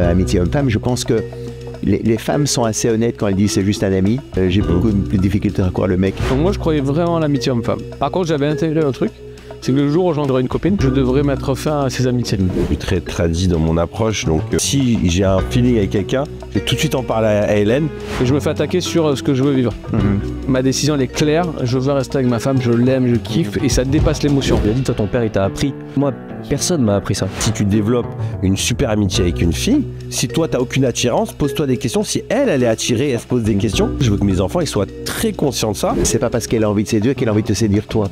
Amitié homme-femme, je pense que les femmes sont assez honnêtes quand elles disent c'est juste un ami. J'ai beaucoup de difficultés à croire le mec. Donc moi je croyais vraiment à l'amitié homme-femme. Par contre j'avais intégré un truc, c'est que le jour où j'aurai une copine, je devrais mettre fin à ces amitiés. Je suis très tradit dans mon approche, donc si j'ai un feeling avec quelqu'un, je vais tout de suite en parler à Hélène. Et je me fais attaquer sur ce que je veux vivre. Ma décision elle est claire, je veux rester avec ma femme, je l'aime, je kiffe et ça dépasse l'émotion. Il a dit toi ton père il t'a appris. Moi personne m'a appris ça. Si tu développes une super amitié avec une fille, si toi t'as aucune attirance, pose-toi des questions. Si elle est attirée, elle se pose des questions. Je veux que mes enfants ils soient très conscients de ça. C'est pas parce qu'elle a envie de séduire qu'elle a envie de te séduire toi.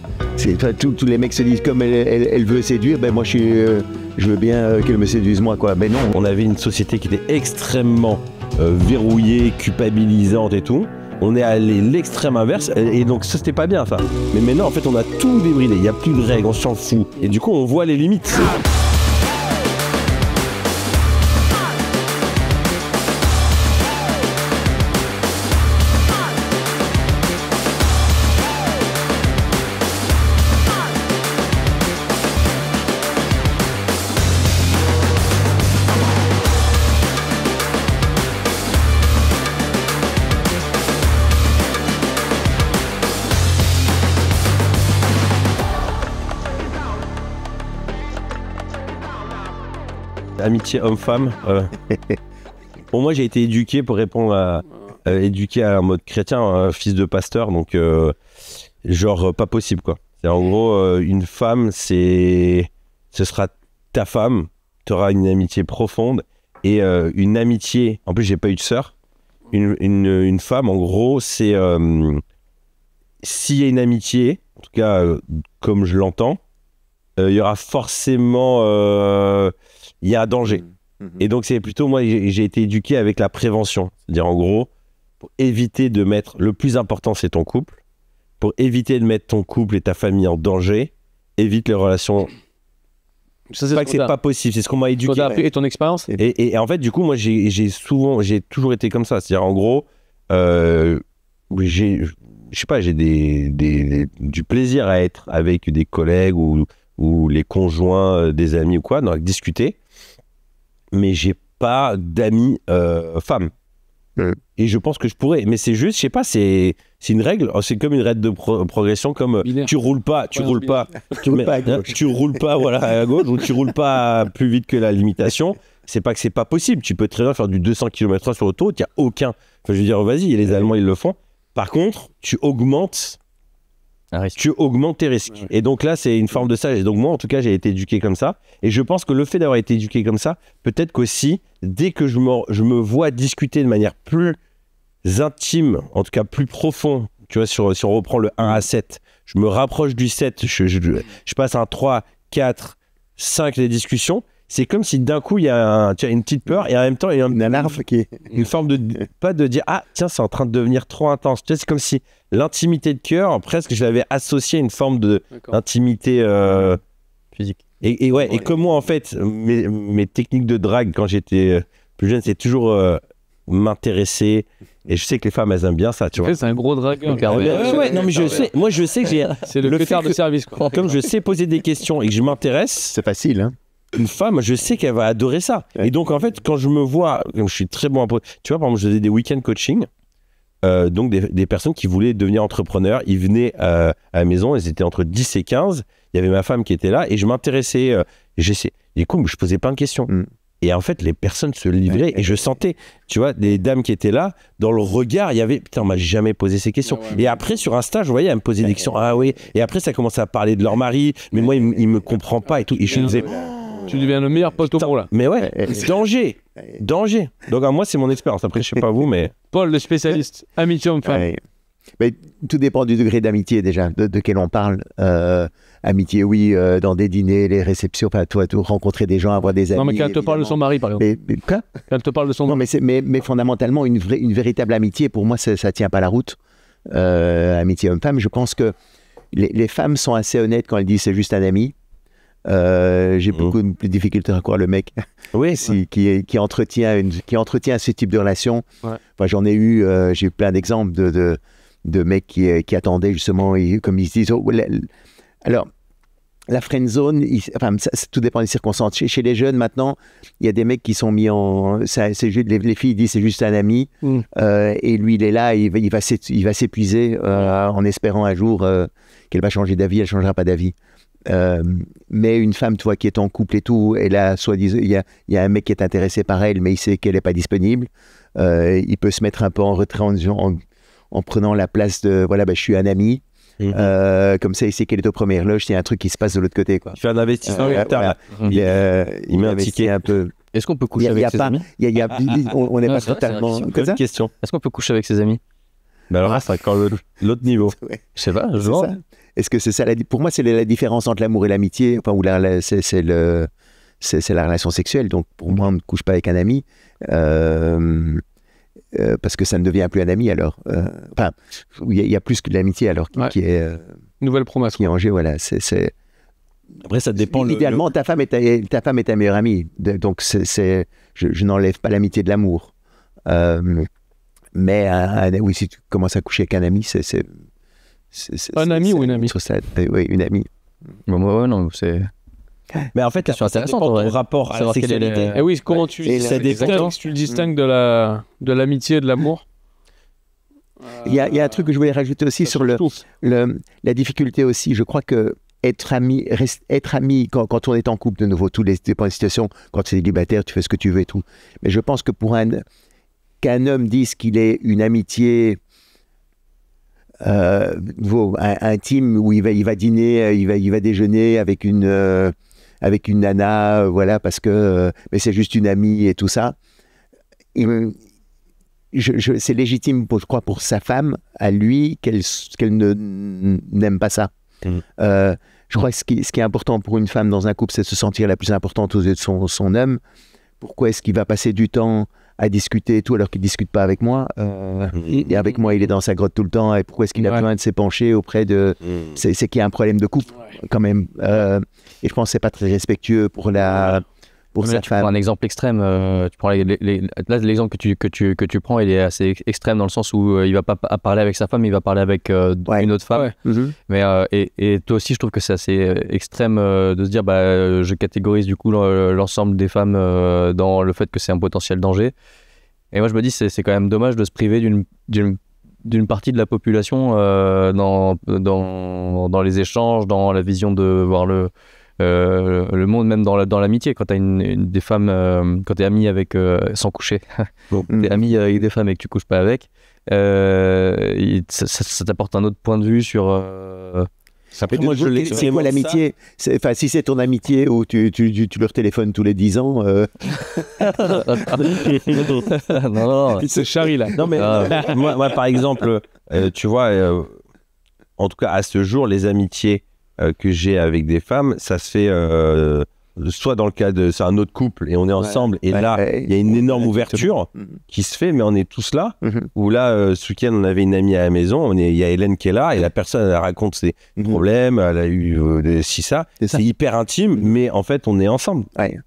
Tous les mecs se disent comme elle veut séduire, ben moi je veux bien qu'elle me séduise moi quoi. Mais non. On avait une société qui était extrêmement verrouillée, culpabilisante et tout. On est allé l'extrême inverse et donc ça c'était pas bien ça. Mais maintenant en fait on a tout débridé, il n'y a plus de règles, on s'en fout. Et du coup on voit les limites. Amitié homme-femme. Pour moi, j'ai été éduqué pour répondre à éduqué à un mode chrétien, fils de pasteur, donc genre pas possible quoi. C'est en gros une femme, ce sera ta femme, tu auras une amitié profonde et une amitié. En plus, j'ai pas eu de sœur. Une femme, en gros, c'est s'il y a une amitié, en tout cas comme je l'entends, il y aura forcément il y a un danger. Et donc, c'est plutôt, moi, j'ai été éduqué avec la prévention. C'est-à-dire, en gros, pour éviter de mettre... Le plus important, c'est ton couple. Pour éviter de mettre ton couple et ta famille en danger, évite les relations... Ça, c'est pas que c'est pas possible, c'est ce qu'on m'a éduqué. Et ton expérience et en fait, du coup, moi, j'ai toujours été comme ça. C'est-à-dire, en gros, je sais pas, j'ai du plaisir à être avec des collègues ou les conjoints des amis ou quoi, donc discuter. Mais j'ai pas d'amis femmes. Et je pense que je pourrais. Mais c'est juste, je sais pas, c'est une règle. C'est comme une règle de progression, comme tu roules pas, tu roules pas voilà, à gauche, ou tu roules pas plus vite que la limitation. C'est pas que c'est pas possible. Tu peux très bien faire du 200 km/h sur l'autoroute, il n'y a aucun... Enfin, je veux dire, vas-y, les Allemands, ils le font. Par contre, tu augmentes tes risques. Ouais. Et donc là, c'est une forme de ça. Et donc moi, en tout cas, j'ai été éduqué comme ça. Et je pense que le fait d'avoir été éduqué comme ça, peut-être qu'aussi, dès que je me vois discuter de manière plus intime, en tout cas plus profond, tu vois, si on reprend le 1 à 7, je me rapproche du 7, je passe un 3, 4, 5 les discussions. C'est comme si d'un coup, il y a une petite peur et en même temps, il y a une alarme qui est une forme de... Pas de dire, ah, tiens, c'est en train de devenir trop intense. Tu vois, c'est comme si l'intimité de cœur, presque, je l'avais associé à une forme d'intimité physique. Et comme moi, en fait, mes techniques de drague, quand j'étais plus jeune, c'est toujours m'intéresser. Et je sais que les femmes, elles aiment bien ça, tu vois. C'est un gros dragueur. Non, mais je sais. Moi, je sais que j'ai... C'est le pétard de service, quoi. Comme je sais poser des questions et que je m'intéresse... C'est facile, hein. Une femme, je sais qu'elle va adorer ça. Ouais. Et donc, en fait, quand je me vois, comme je suis très bon à... Tu vois, par exemple, je faisais des week-end coaching. Donc, des personnes qui voulaient devenir entrepreneurs. Ils venaient à la maison, ils étaient entre 10 et 15. Il y avait ma femme qui était là et je m'intéressais. Du coup, je posais plein de questions. Et en fait, les personnes se livraient et je sentais, tu vois, les dames qui étaient là, dans le regard, il y avait, putain, on m'a jamais posé ces questions. Et après, sur Insta, je voyais, elles me posaient des questions. Ah oui. Et après, ça commençait à parler de leur mari. Mais moi, il me comprend pas et tout. Et je me disais... Tu deviens le meilleur pote au monde là. Mais ouais, danger. Donc moi c'est mon expérience. Après je sais pas vous, mais Paul le spécialiste, amitié homme-femme. Mais tout dépend du degré d'amitié déjà, de quel on parle. Amitié, oui, dans des dîners, les réceptions, enfin toi, rencontrer des gens, avoir des amis. Non mais quand elle te parle de son mari par exemple. Mais quoi ? Quand elle te parle de son mari. Non mais fondamentalement une véritable amitié, pour moi ça tient pas la route. Amitié homme-femme, je pense que les femmes sont assez honnêtes quand elles disent c'est juste un ami. J'ai beaucoup de difficultés à croire le mec qui entretient ce type de relation. Enfin, j'ai eu plein d'exemples de mecs qui attendaient justement, comme ils se disent. Alors, la friend zone, enfin, ça, tout dépend des circonstances. Chez les jeunes, maintenant, il y a des mecs qui sont mis en... les filles disent c'est juste un ami. Et lui, il est là, il va s'épuiser en espérant un jour qu'elle va changer d'avis. Elle ne changera pas d'avis. Mais une femme, tu vois, qui est en couple et tout, et là, soi-disant, il y a un mec qui est intéressé par elle, mais il sait qu'elle n'est pas disponible. Il peut se mettre un peu en retrait en prenant la place de, voilà, je suis un ami. Comme ça, il sait qu'elle est aux premières loges, il y a un truc qui se passe de l'autre côté, quoi. Tu fais un investissement voilà. Il met un ticket un peu. Est-ce qu'on peut coucher avec ses amis? On n'est pas totalement. Bonne question. Est-ce qu'on peut coucher avec ses amis? Mais alors là, c'est encore l'autre niveau. Ouais. Je sais pas, je C'est vois. ça. Est-ce que c'est ça pour moi, c'est la différence entre l'amour et l'amitié, enfin, où c'est la relation sexuelle. Donc, pour moi, on ne couche pas avec un ami. Parce que ça ne devient plus un ami alors. Enfin, il y a plus que de l'amitié alors qui est Nouvelle promesse. qui est en jeu. Voilà, c'est. Après, ça dépend. Idéalement, ta femme est ta meilleure amie. Donc, je n'enlève pas l'amitié de l'amour. Mais oui, si tu commences à coucher avec un ami, c'est un ami ou une amie? Oui, une amie. Ouais, non, c'est. Mais en fait, Question ça intéressante, dépend de ouais. ton rapport à la Savoir quelle est sexualité. la- Et oui, comment tu ça dépend. tu le distingues de l'amitié et de l'amour? Il y a un truc que je voulais rajouter aussi sur la difficulté aussi. Je crois que être ami quand on est en couple, de nouveau, tous les dépend des situations. Quand tu es célibataire, tu fais ce que tu veux et tout. Mais je pense que qu'un homme dise qu'il est une amitié intime où il va dîner, il va déjeuner avec une nana, voilà, parce que mais c'est juste une amie et tout ça. C'est légitime, je crois, pour sa femme, à lui, qu'elle n'aime pas ça. Je crois que ce qui est important pour une femme dans un couple, c'est de se sentir la plus importante aux yeux de son homme. Pourquoi est-ce qu'il va passer du temps à discuter et tout alors qu'il ne discute pas avec moi et avec moi, il est dans sa grotte tout le temps. Et pourquoi est-ce qu'il a besoin de s'épancher auprès de... C'est qu'il y a un problème de couple, quand même. Et je pense que ce n'est pas très respectueux pour sa Tu femme. prends un exemple extrême. Tu prends là, l'exemple que tu prends, il est assez extrême dans le sens où il va pas parler avec sa femme, il va parler avec une autre femme. Mais et toi aussi, je trouve que c'est assez extrême de se dire, je catégorise du coup l'ensemble des femmes dans le fait que c'est un potentiel danger. Et moi, je me dis, c'est quand même dommage de se priver d'une partie de la population dans les échanges, dans la vision de voir le monde, même dans l'amitié. Quand tu as des femmes, quand tu es ami avec, sans coucher, tu es ami avec des femmes et que tu couches pas avec, ça t'apporte un autre point de vue sur. C'est quoi l'amitié? Enfin, si c'est ton amitié où tu leur téléphones tous les 10 ans. Non. C'est Charlie là. Non, mais moi, par exemple, tu vois, en tout cas, à ce jour, les amitiés que j'ai avec des femmes, ça se fait soit dans le cas de... C'est un autre couple et on est ensemble et là, il y a une énorme ouverture qui se fait, mais on est tous là. Où là, ce week-end, on avait une amie à la maison, il y a Hélène qui est là et la personne, elle raconte ses problèmes, elle a eu ça. C'est hyper intime, mais en fait, on est ensemble.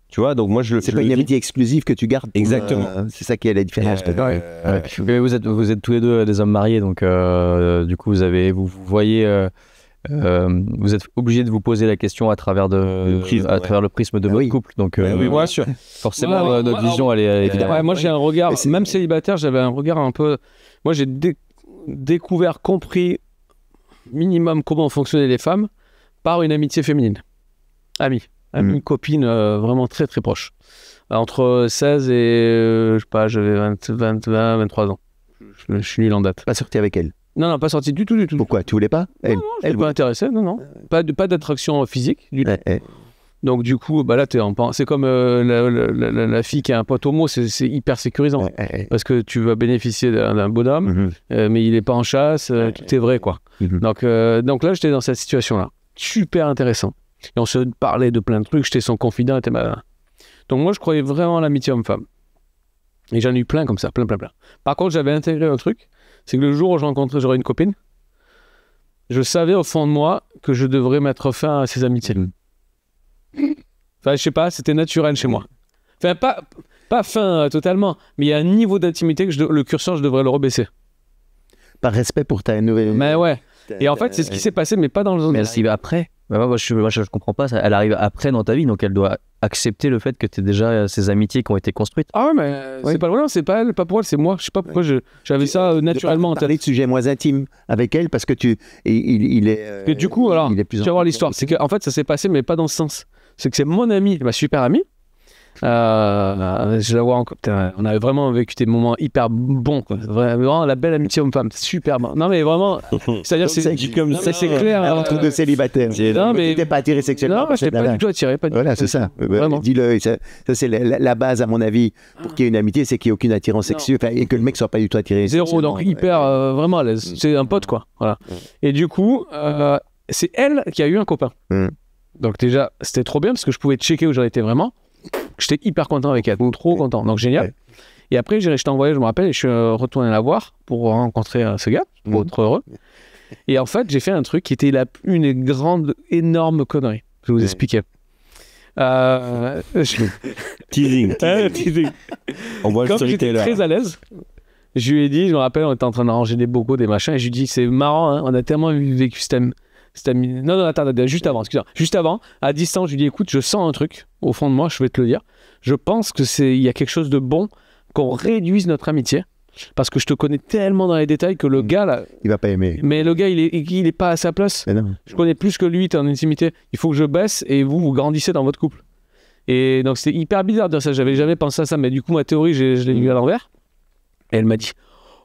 Tu vois, donc moi, c'est pas une amitié exclusive que tu gardes. Exactement. C'est ça qui est la différence. Mais vous êtes tous les deux des hommes mariés, donc du coup, vous voyez... vous êtes obligé de vous poser la question à travers le prisme de votre couple, donc Oui, bien sûr. forcément notre vision elle est évidemment. Moi j'ai un regard, même célibataire, j'avais un regard un peu. Moi j'ai découvert, compris minimum comment fonctionnaient les femmes par une amitié féminine. Amie, copine vraiment très très proche. Entre 16 et je sais pas, j'avais 23 ans. Je suis nul en date. Pas sorti avec elle. Non, pas sorti du tout. Pourquoi? Tu voulais pas? Elle pas intéressée, non. Pas d'attraction physique du tout. Donc du coup, là, c'est comme la fille qui a un pote homo, c'est hyper sécurisant. Parce que tu vas bénéficier d'un bonhomme, mais il n'est pas en chasse, tout est vrai, quoi. Donc là, j'étais dans cette situation-là. Super intéressant. Et on se parlait de plein de trucs, j'étais son confident. Donc moi, je croyais vraiment à l'amitié homme-femme. Et j'en ai eu plein comme ça, plein. Par contre, j'avais intégré un truc, c'est que le jour où j'aurais une copine, je savais au fond de moi que je devrais mettre fin à ces amitiés. Enfin, je sais pas, c'était naturel chez moi. Enfin, pas fin totalement, mais il y a un niveau d'intimité que le curseur, je devrais le rebaisser. Par respect pour ta nouvelle... Mais ouais. Et en fait, c'est ce qui s'est passé, mais pas dans le... Mais elle s'y va après. Moi, je comprends pas. Elle arrive après dans ta vie, donc elle doit accepter le fait que tu aies déjà ces amitiés qui ont été construites. Ah ouais, mais c'est pas loin, c'est pas elle, pas pour elle, c'est moi. Je sais pas pourquoi j'avais ça naturellement en tête. Parler de sujets moins intimes avec elle parce que il est. Et du coup, alors, tu vas voir l'histoire. C'est qu'en fait, ça s'est passé, mais pas dans ce sens. C'est que c'est mon amie, ma super amie. Je la vois encore. On avait vraiment vécu des moments hyper bons, quoi. Vraiment la belle amitié homme-femme, super bon. Non mais vraiment, c'est-à-dire c'est comme ça, c'est clair. Entre deux célibataires. Non mais t'étais pas attiré sexuellement. Non, je n'étais pas du tout attiré. Voilà, c'est ça. Vraiment. Dis-le. Ça c'est la base à mon avis pour qu'il y ait une amitié, c'est qu'il n'y ait aucune attirance sexuelle et que le mec soit pas du tout attiré. Zéro, donc hyper vraiment à l'aise. C'est un pote quoi. Voilà. Et du coup, c'est elle qui a eu un copain. Donc déjà, c'était trop bien parce que je pouvais checker où j'en étais vraiment. J'étais hyper content avec elle, trop content, donc génial. Et après, j'étais en voyage, je me rappelle, et je suis retourné la voir pour rencontrer ce gars, pour être heureux. Et en fait, j'ai fait un truc qui était une grande, énorme connerie. Je vais vous expliquer. Teasing. On voit Comme j'étais très à l'aise, je lui ai dit, je me rappelle, on était en train d'arranger des bocaux, des machins, et je lui ai dit, c'est marrant, hein, on a tellement vécu non, attends, juste avant, excusez-moi. Juste avant, à distance, je lui dis, écoute, je sens un truc au fond de moi, je vais te le dire. Je pense il y a quelque chose de bon qu'on réduise notre amitié. Parce que je te connais tellement dans les détails que le gars, là... Il va pas aimer. Mais le gars, il est pas à sa place. Je connais plus que lui, t'es en intimité. Il faut que je baisse et vous grandissez dans votre couple. Et donc, c'était hyper bizarre de dire ça. J'avais jamais pensé à ça. Mais du coup, ma théorie, je l'ai lu à l'envers. Et elle m'a dit...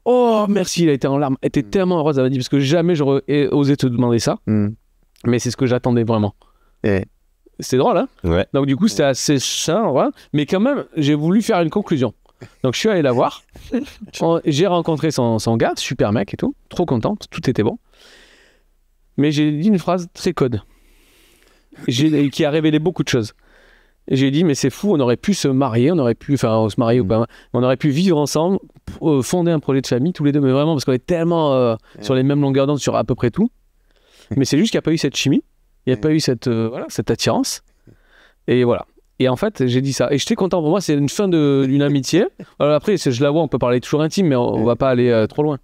Oh, merci, il a été en larmes. Elle était tellement heureuse, elle m'a dit, parce que jamais j'aurais osé te demander ça. Mais c'est ce que j'attendais vraiment. C'est drôle, hein? Ouais. Donc, du coup, c'était assez sain, ouais. Mais quand même, j'ai voulu faire une conclusion. Donc, je suis allé la voir. J'ai rencontré son gars, super mec et tout. Trop contente, tout était bon. Mais j'ai dit une phrase très code qui a révélé beaucoup de choses. Et j'ai dit, mais c'est fou, on aurait pu se marier, ou pas, on aurait pu vivre ensemble, fonder un projet de famille, tous les deux, mais vraiment, parce qu'on est tellement sur les mêmes longueurs d'onde sur à peu près tout. Mais c'est juste qu'il n'y a pas eu cette chimie, il n'y a pas eu cette attirance. Et voilà. Et en fait, j'ai dit ça. Et j'étais content pour moi, c'est une fin d'une amitié. Alors après, je la vois, on peut parler toujours intime, mais on ne va pas aller trop loin.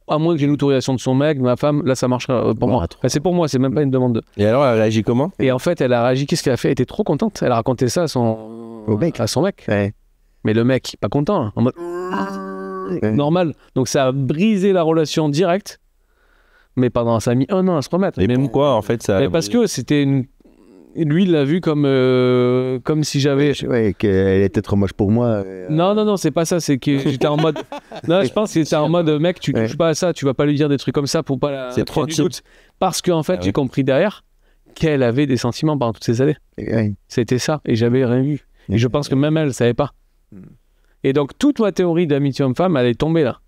À moins que j'ai l'autorisation de son mec, de ma femme, là ça marchera pour moi. Enfin, c'est pour moi, c'est même pas une demande de. Et alors, elle a réagi comment? Et en fait, elle a réagi, qu'est-ce qu'elle a fait? Elle était trop contente. Elle a raconté ça à son mec. Ouais. Mais le mec, pas content, hein, en mode normal. Donc ça a brisé la relation directe. Mais pendant, ça a mis 1 an à se remettre. Et pourquoi en fait ça? Mais parce que c'était lui, il l'a vu comme si j'avais. Ouais, qu'elle était trop moche pour moi. Non, c'est pas ça. C'est que j'étais en mode. Non, je pense que c'était en mode mec, tu touches pas à ça, tu vas pas lui dire des trucs comme ça pour pas la. C'est trop intime. Parce qu'en fait, j'ai compris derrière qu'elle avait des sentiments pendant toutes ces années. C'était ça, et j'avais rien vu. Et je pense que même elle savait pas. Et donc toute ma théorie d'amitié homme-femme, elle est tombée là.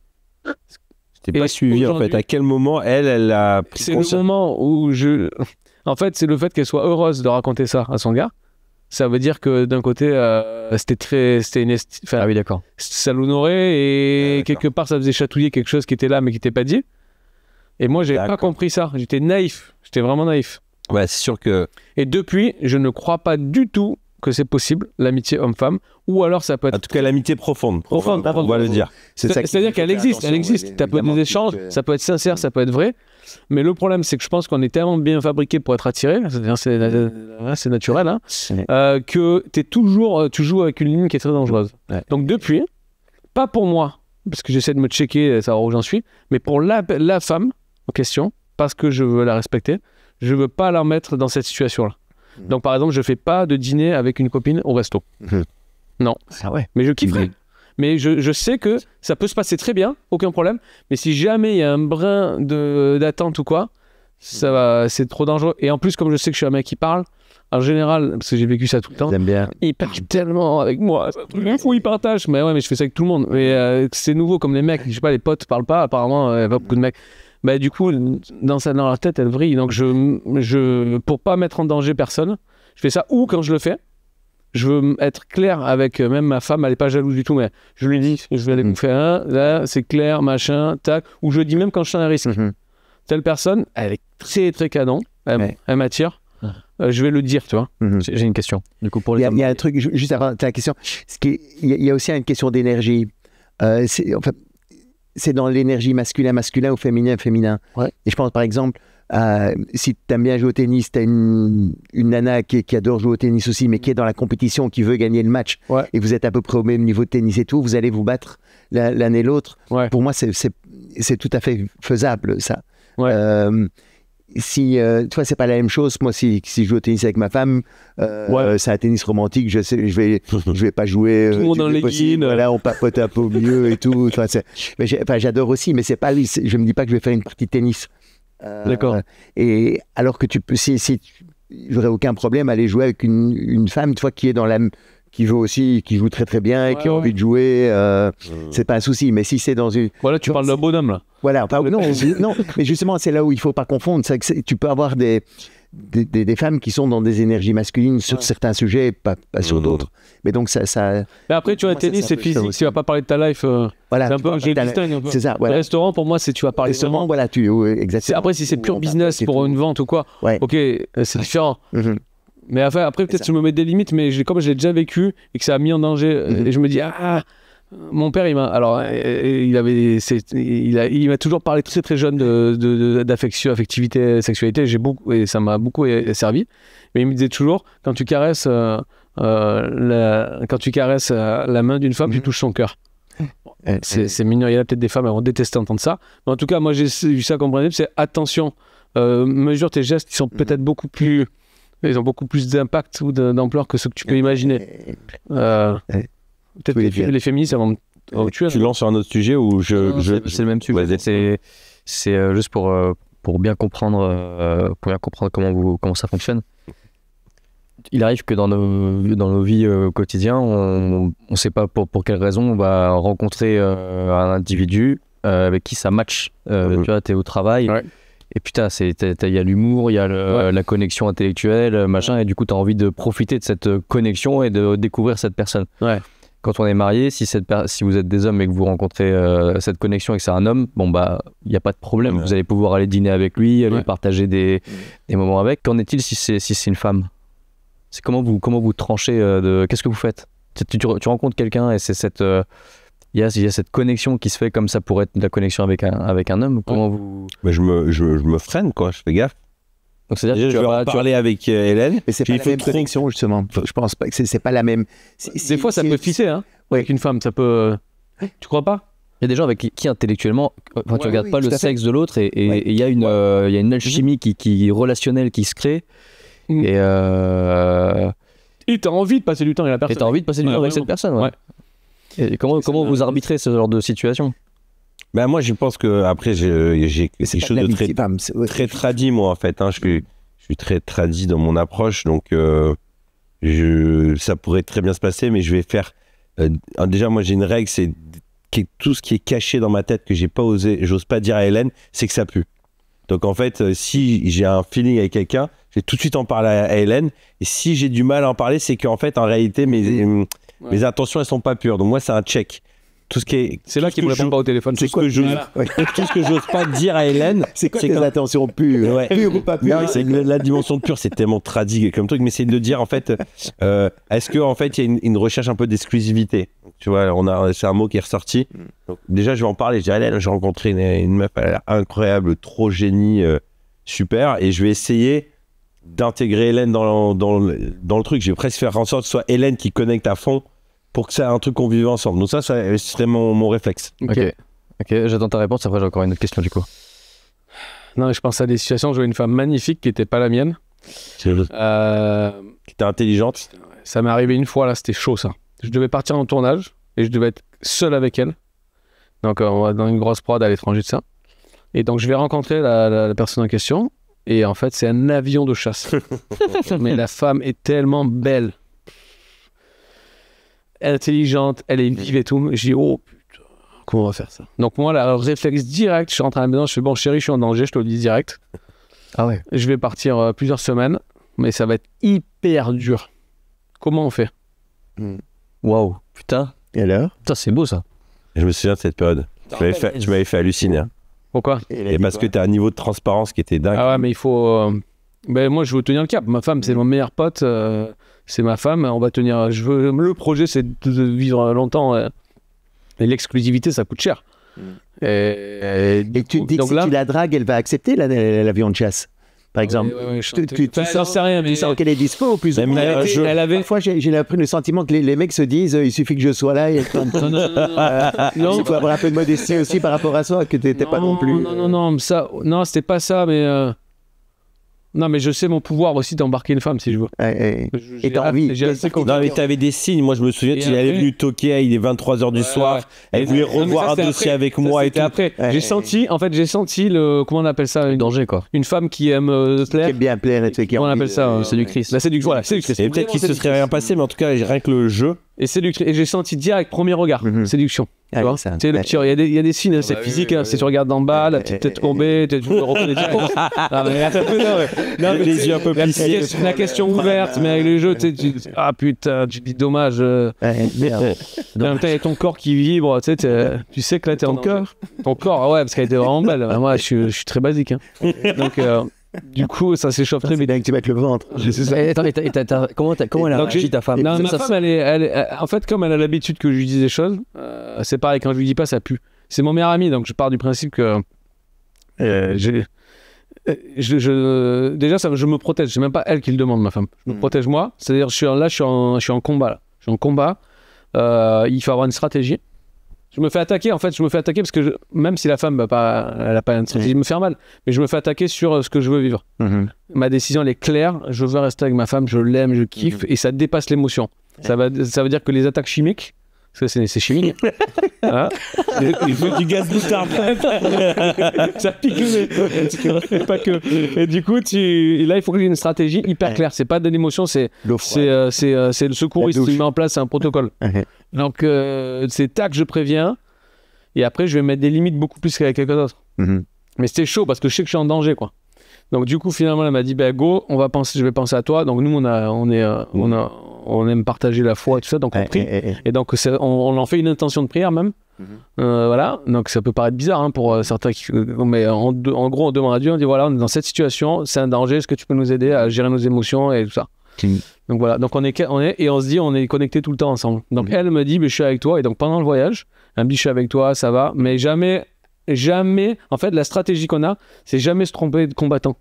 C'était pas suivi en fait. À quel moment elle a pris conscience? C'est le moment où En fait, c'est le fait qu'elle soit heureuse de raconter ça à son gars. Ça veut dire que d'un côté, ah oui, d'accord. Ça l'honorait et quelque part, ça faisait chatouiller quelque chose qui était là mais qui n'était pas dit. Et moi, j'ai pas compris ça. J'étais naïf. J'étais vraiment naïf. Ouais, c'est sûr que. Et depuis, je ne crois pas du tout que c'est possible, l'amitié homme-femme, ou alors ça peut être... En tout cas, l'amitié profonde. On va le dire. C'est-à-dire qu'elle existe, Ça peut être des échanges, ça peut être sincère, ça peut être vrai, mais le problème, c'est que je pense qu'on est tellement bien fabriqué pour être attiré, c'est naturel, hein, que tu joues avec une ligne qui est très dangereuse. Ouais. Donc depuis, pas pour moi, parce que j'essaie de me checker, savoir où j'en suis, mais pour la femme en question, parce que je veux la respecter, je veux pas la mettre dans cette situation-là. Donc par exemple, je fais pas de dîner avec une copine au resto. Non. Ah ouais. Mais je kifferais. Mais je sais que ça peut se passer très bien, aucun problème. Mais si jamais il y a un brin d'attente ou quoi, c'est trop dangereux. Et en plus, comme je sais que je suis un mec qui parle, en général, parce que j'ai vécu ça tout le temps, il parle tellement avec moi. C'est un truc fou, il partage. Mais ouais, mais je fais ça avec tout le monde. Mais c'est nouveau comme les mecs. Je sais pas, les potes parlent pas. Apparemment, il y a pas beaucoup de mecs. Bah, du coup, dans leur tête, elle vrille. Donc, pour pas mettre en danger personne, je fais ça. Ou quand je le fais, je veux être clair avec même ma femme, elle est pas jalouse du tout, mais je lui dis, je vais aller bouffer un, là, c'est clair, machin, tac. Ou je dis même quand je sens un risque. Telle personne, elle est très, très canon, elle m'attire. Je vais le dire, tu vois. J'ai une question. Du coup, pour il y a un truc, juste avant ta question, il y a aussi une question d'énergie. C'est dans l'énergie masculin ou féminin. Ouais. Et je pense, par exemple, si tu aimes bien jouer au tennis, tu as une nana qui adore jouer au tennis aussi, mais qui est dans la compétition, qui veut gagner le match, et vous êtes à peu près au même niveau de tennis et tout, vous allez vous battre l'un et l'autre. Pour moi, c'est tout à fait faisable, ça. Si tu vois, c'est pas la même chose. Moi, si je joue au tennis avec ma femme, c'est un tennis romantique. Je vais pas jouer. Tout le monde dans les guines. Voilà, on papote un peu au milieu et tout. J'adore aussi, mais c'est pas. Je me dis pas que je vais faire une partie de tennis. D'accord. Et alors que tu peux, j'aurais aucun problème à aller jouer avec une femme, tu vois, qui est dans la qui joue très très bien et qui a envie de jouer, c'est pas un souci. Mais si c'est dans une... Voilà, tu parles d'un bonhomme là. Voilà, non, mais justement, c'est là où il faut pas confondre. C'est que tu peux avoir des femmes qui sont dans des énergies masculines sur certains sujets, pas sur d'autres. Mais donc ça... Mais après, tu vois, le tennis, c'est physique. Tu vas pas parler de ta life. Voilà, c'est un peu, je distingue un peu. C'est ça, voilà. Le restaurant, pour moi, c'est tu vas parler restaurant, voilà, exactement. Après, si c'est pur business pour une vente ou quoi, ok, c'est différent. Mais après peut-être je me mets des limites, mais comme je l'ai déjà vécu et que ça a mis en danger, et je me dis, mon père, il m'a toujours parlé très très jeune d'affection, affectivité, sexualité, et ça m'a beaucoup servi. Mais il me disait toujours, quand tu caresses la main d'une femme, tu touches son cœur. C'est mignon, il y a peut-être des femmes qui vont détester entendre ça. Mais en tout cas, moi j'ai eu ça comme principe, c'est attention, mesure tes gestes qui sont peut-être beaucoup plus... Ils ont beaucoup plus d'impact ou d'ampleur que ce que tu peux imaginer. Peut-être les féministes vont me tuer. Tu lances sur un autre sujet ou c'est le même sujet. C'est juste pour bien comprendre comment ça fonctionne. Il arrive que dans nos vies quotidiennes, on ne sait pas pour quelle raison on va rencontrer un individu avec qui ça match. Tu vois, tu es au travail. Et putain, il y a l'humour, il y a la connexion intellectuelle, machin, et du coup, tu as envie de profiter de cette connexion et de découvrir cette personne. Quand on est marié, si vous êtes des hommes et que vous rencontrez cette connexion et que c'est un homme, bon, bah, il n'y a pas de problème. Vous allez pouvoir aller dîner avec lui, aller partager des moments avec. Qu'en est-il si c'est une femme ? C'est comment vous tranchez qu'est-ce que vous faites ? Tu rencontres quelqu'un et c'est cette... Il y a cette connexion qui se fait comme ça pour être de la connexion avec un homme. Comment vous... Mais je me freine, quoi. Je fais gaffe. Donc c'est-à-dire que je vais en parler avec Hélène. Mais c'est pas la même connexion, justement. Je pense pas que c'est pas la même. Des fois, ça peut fisser, hein. Avec une femme, ça peut... Tu crois pas ? Il y a des gens avec qui intellectuellement, tu regardes pas le sexe de l'autre et il y a une alchimie qui relationnelle qui se crée. Et t'as envie de passer du temps avec la personne. Et t'as envie de passer du temps avec cette personne, Et comment vous arbitrez ce genre de situation ? Ben moi, je pense que après j'ai quelque chose de très tradit, moi, en fait. Hein. Je suis très tradit dans mon approche, donc ça pourrait très bien se passer, mais je vais faire... déjà, moi, j'ai une règle, c'est que tout ce qui est caché dans ma tête que j'ose pas dire à Hélène, c'est que ça pue. Donc en fait, si j'ai un feeling avec quelqu'un, je vais tout de suite en parler à Hélène, et si j'ai du mal à en parler, c'est qu'en fait, en réalité, mes intentions, elles sont pas pures. Donc moi, c'est un check. Tout ce qui est... C'est là qu'il me répond pas au téléphone. C'est tout ce que j'ose pas dire à Hélène. C'est quoi tes intentions pures pures ou pas pures? C'est la dimension de pure, c'est tellement tradit comme truc, mais c'est de dire en fait, est-ce que en fait il y a une recherche un peu d'exclusivité. Tu vois, c'est un mot qui est ressorti. Donc, déjà, je vais en parler. Je dis, Hélène, j'ai rencontré une meuf incroyable, trop génie, super, et je vais essayer d'intégrer Hélène dans le truc. Je vais presque faire en sorte que ce soit Hélène qui connecte à fond pour que ça ait un truc qu'on vive ensemble. Donc ça serait mon réflexe. Ok, j'attends ta réponse. Après, j'ai encore une autre question du coup. Non, je pense à des situations où j'avais une femme magnifique qui n'était pas la mienne. Qui était intelligente. Ça m'est arrivé une fois, là, c'était chaud ça. Je devais partir en tournage et je devais être seul avec elle. Donc on va dans une grosse prod à l'étranger de ça. Et donc je vais rencontrer la personne en question. Et en fait, c'est un avion de chasse. Mais la femme est tellement belle. Elle est intelligente, elle est vive et tout. Je dis, oh putain, comment on va faire ça? Donc moi, le réflexe direct, je rentre à la maison, je fais, bon chérie, je suis en danger, je te le dis direct. Ah ouais. Je vais partir plusieurs semaines, mais ça va être hyper dur. Comment on fait? Waouh, putain. Et alors? Putain, c'est beau ça. Je me souviens de cette période. Tu m'avais fait halluciner. Hein. Pourquoi? Et parce que tu as un niveau de transparence qui était dingue. Ah ouais, mais il faut... moi, je veux tenir le cap. Ma femme, c'est mon meilleur pote. C'est ma femme. On va tenir... Le projet, c'est de vivre longtemps. Et l'exclusivité, ça coûte cher. Et tu dis que si tu la dragues, elle va accepter l'avion de chasse, par exemple. Tu sens rien, mais tu sens qu'elle est dispo, plus ou moins. Parfois, j'ai le sentiment que les mecs se disent il suffit que je sois là. Il faut avoir un peu de modestie aussi par rapport à ça, que tu n'étais pas non plus. Non, c'était pas ça, mais. Non, mais je sais mon pouvoir aussi d'embarquer une femme si je veux. Et t'as envie. Non, mais t'avais des signes. Moi, je me souviens, il est venu toquer, il est 23h du soir. Elle voulait revoir un dossier avec moi et tout. Après, j'ai senti le. Comment on appelle ça? Le danger, quoi. Une femme qui aime plaire. Qui aime bien plaire et tout. Comment on appelle ça? Séductrice. La séduction. Voilà, séductrice. Et peut-être qu'il se serait rien passé, mais en tout cas, rien que le jeu. Et j'ai senti direct, premier regard, séduction. Tu vois, il y a des signes, c'est physique, si tu regardes d'en bas, la petite tête courbée, tu le reconnais direct. Les yeux un peu plissés. C'est la question ouverte, mais avec les jeux, tu putain, tu dis dommage. Merde. En même temps, il y a ton corps qui vibre, tu sais que là, t'es en cœur. Ton corps, ouais, parce qu'elle était vraiment belle. Moi, je suis très basique. Donc, du coup, ça s'échauffe très vite. C'est bien que tu mettes le ventre. Comment elle a réagi, ta femme? Ma femme, en fait, comme elle a l'habitude que je lui dise des choses, c'est pareil, quand je lui dis pas, ça pue. C'est mon meilleur ami, donc je pars du principe que déjà, je me protège. C'est même pas elle qui le demande, ma femme. Je me protège moi. C'est-à-dire, je suis en combat. Là. Je suis en combat. Il faut avoir une stratégie. Je me fais attaquer, parce que même si la femme, elle n'a pas une stratégie de me faire mal, mais je me fais attaquer sur ce que je veux vivre. Ma décision, elle est claire. Je veux rester avec ma femme, je l'aime, je kiffe, et ça dépasse l'émotion. Ça veut dire que les attaques chimiques, parce que c'est chimique. Hein, il faut du gaz moutarde. Ça pique mais pas que. Et du coup, là, il faut que j'ai une stratégie hyper claire. C'est pas de l'émotion, c'est le secouriste qui met en place un protocole. Donc, c'est tac, je préviens. Et après, je vais mettre des limites beaucoup plus qu'avec quelqu'un d'autre. Mais c'était chaud parce que je sais que je suis en danger, quoi. Donc, du coup, finalement, elle m'a dit, go, je vais penser à toi. Donc, nous, on aime partager la foi et tout ça, donc on prie. Et donc, on en fait une intention de prière même. Voilà, donc ça peut paraître bizarre pour certains, mais en gros, on demande à Dieu, on dit voilà, on est dans cette situation, c'est un danger, est-ce que tu peux nous aider à gérer nos émotions et tout ça. Donc voilà, donc on se dit, on est connectés tout le temps ensemble. Donc elle me dit, je suis avec toi, et donc pendant le voyage, elle me dit, je suis avec toi, ça va, mais jamais, en fait, la stratégie qu'on a, c'est jamais se tromper de combattant.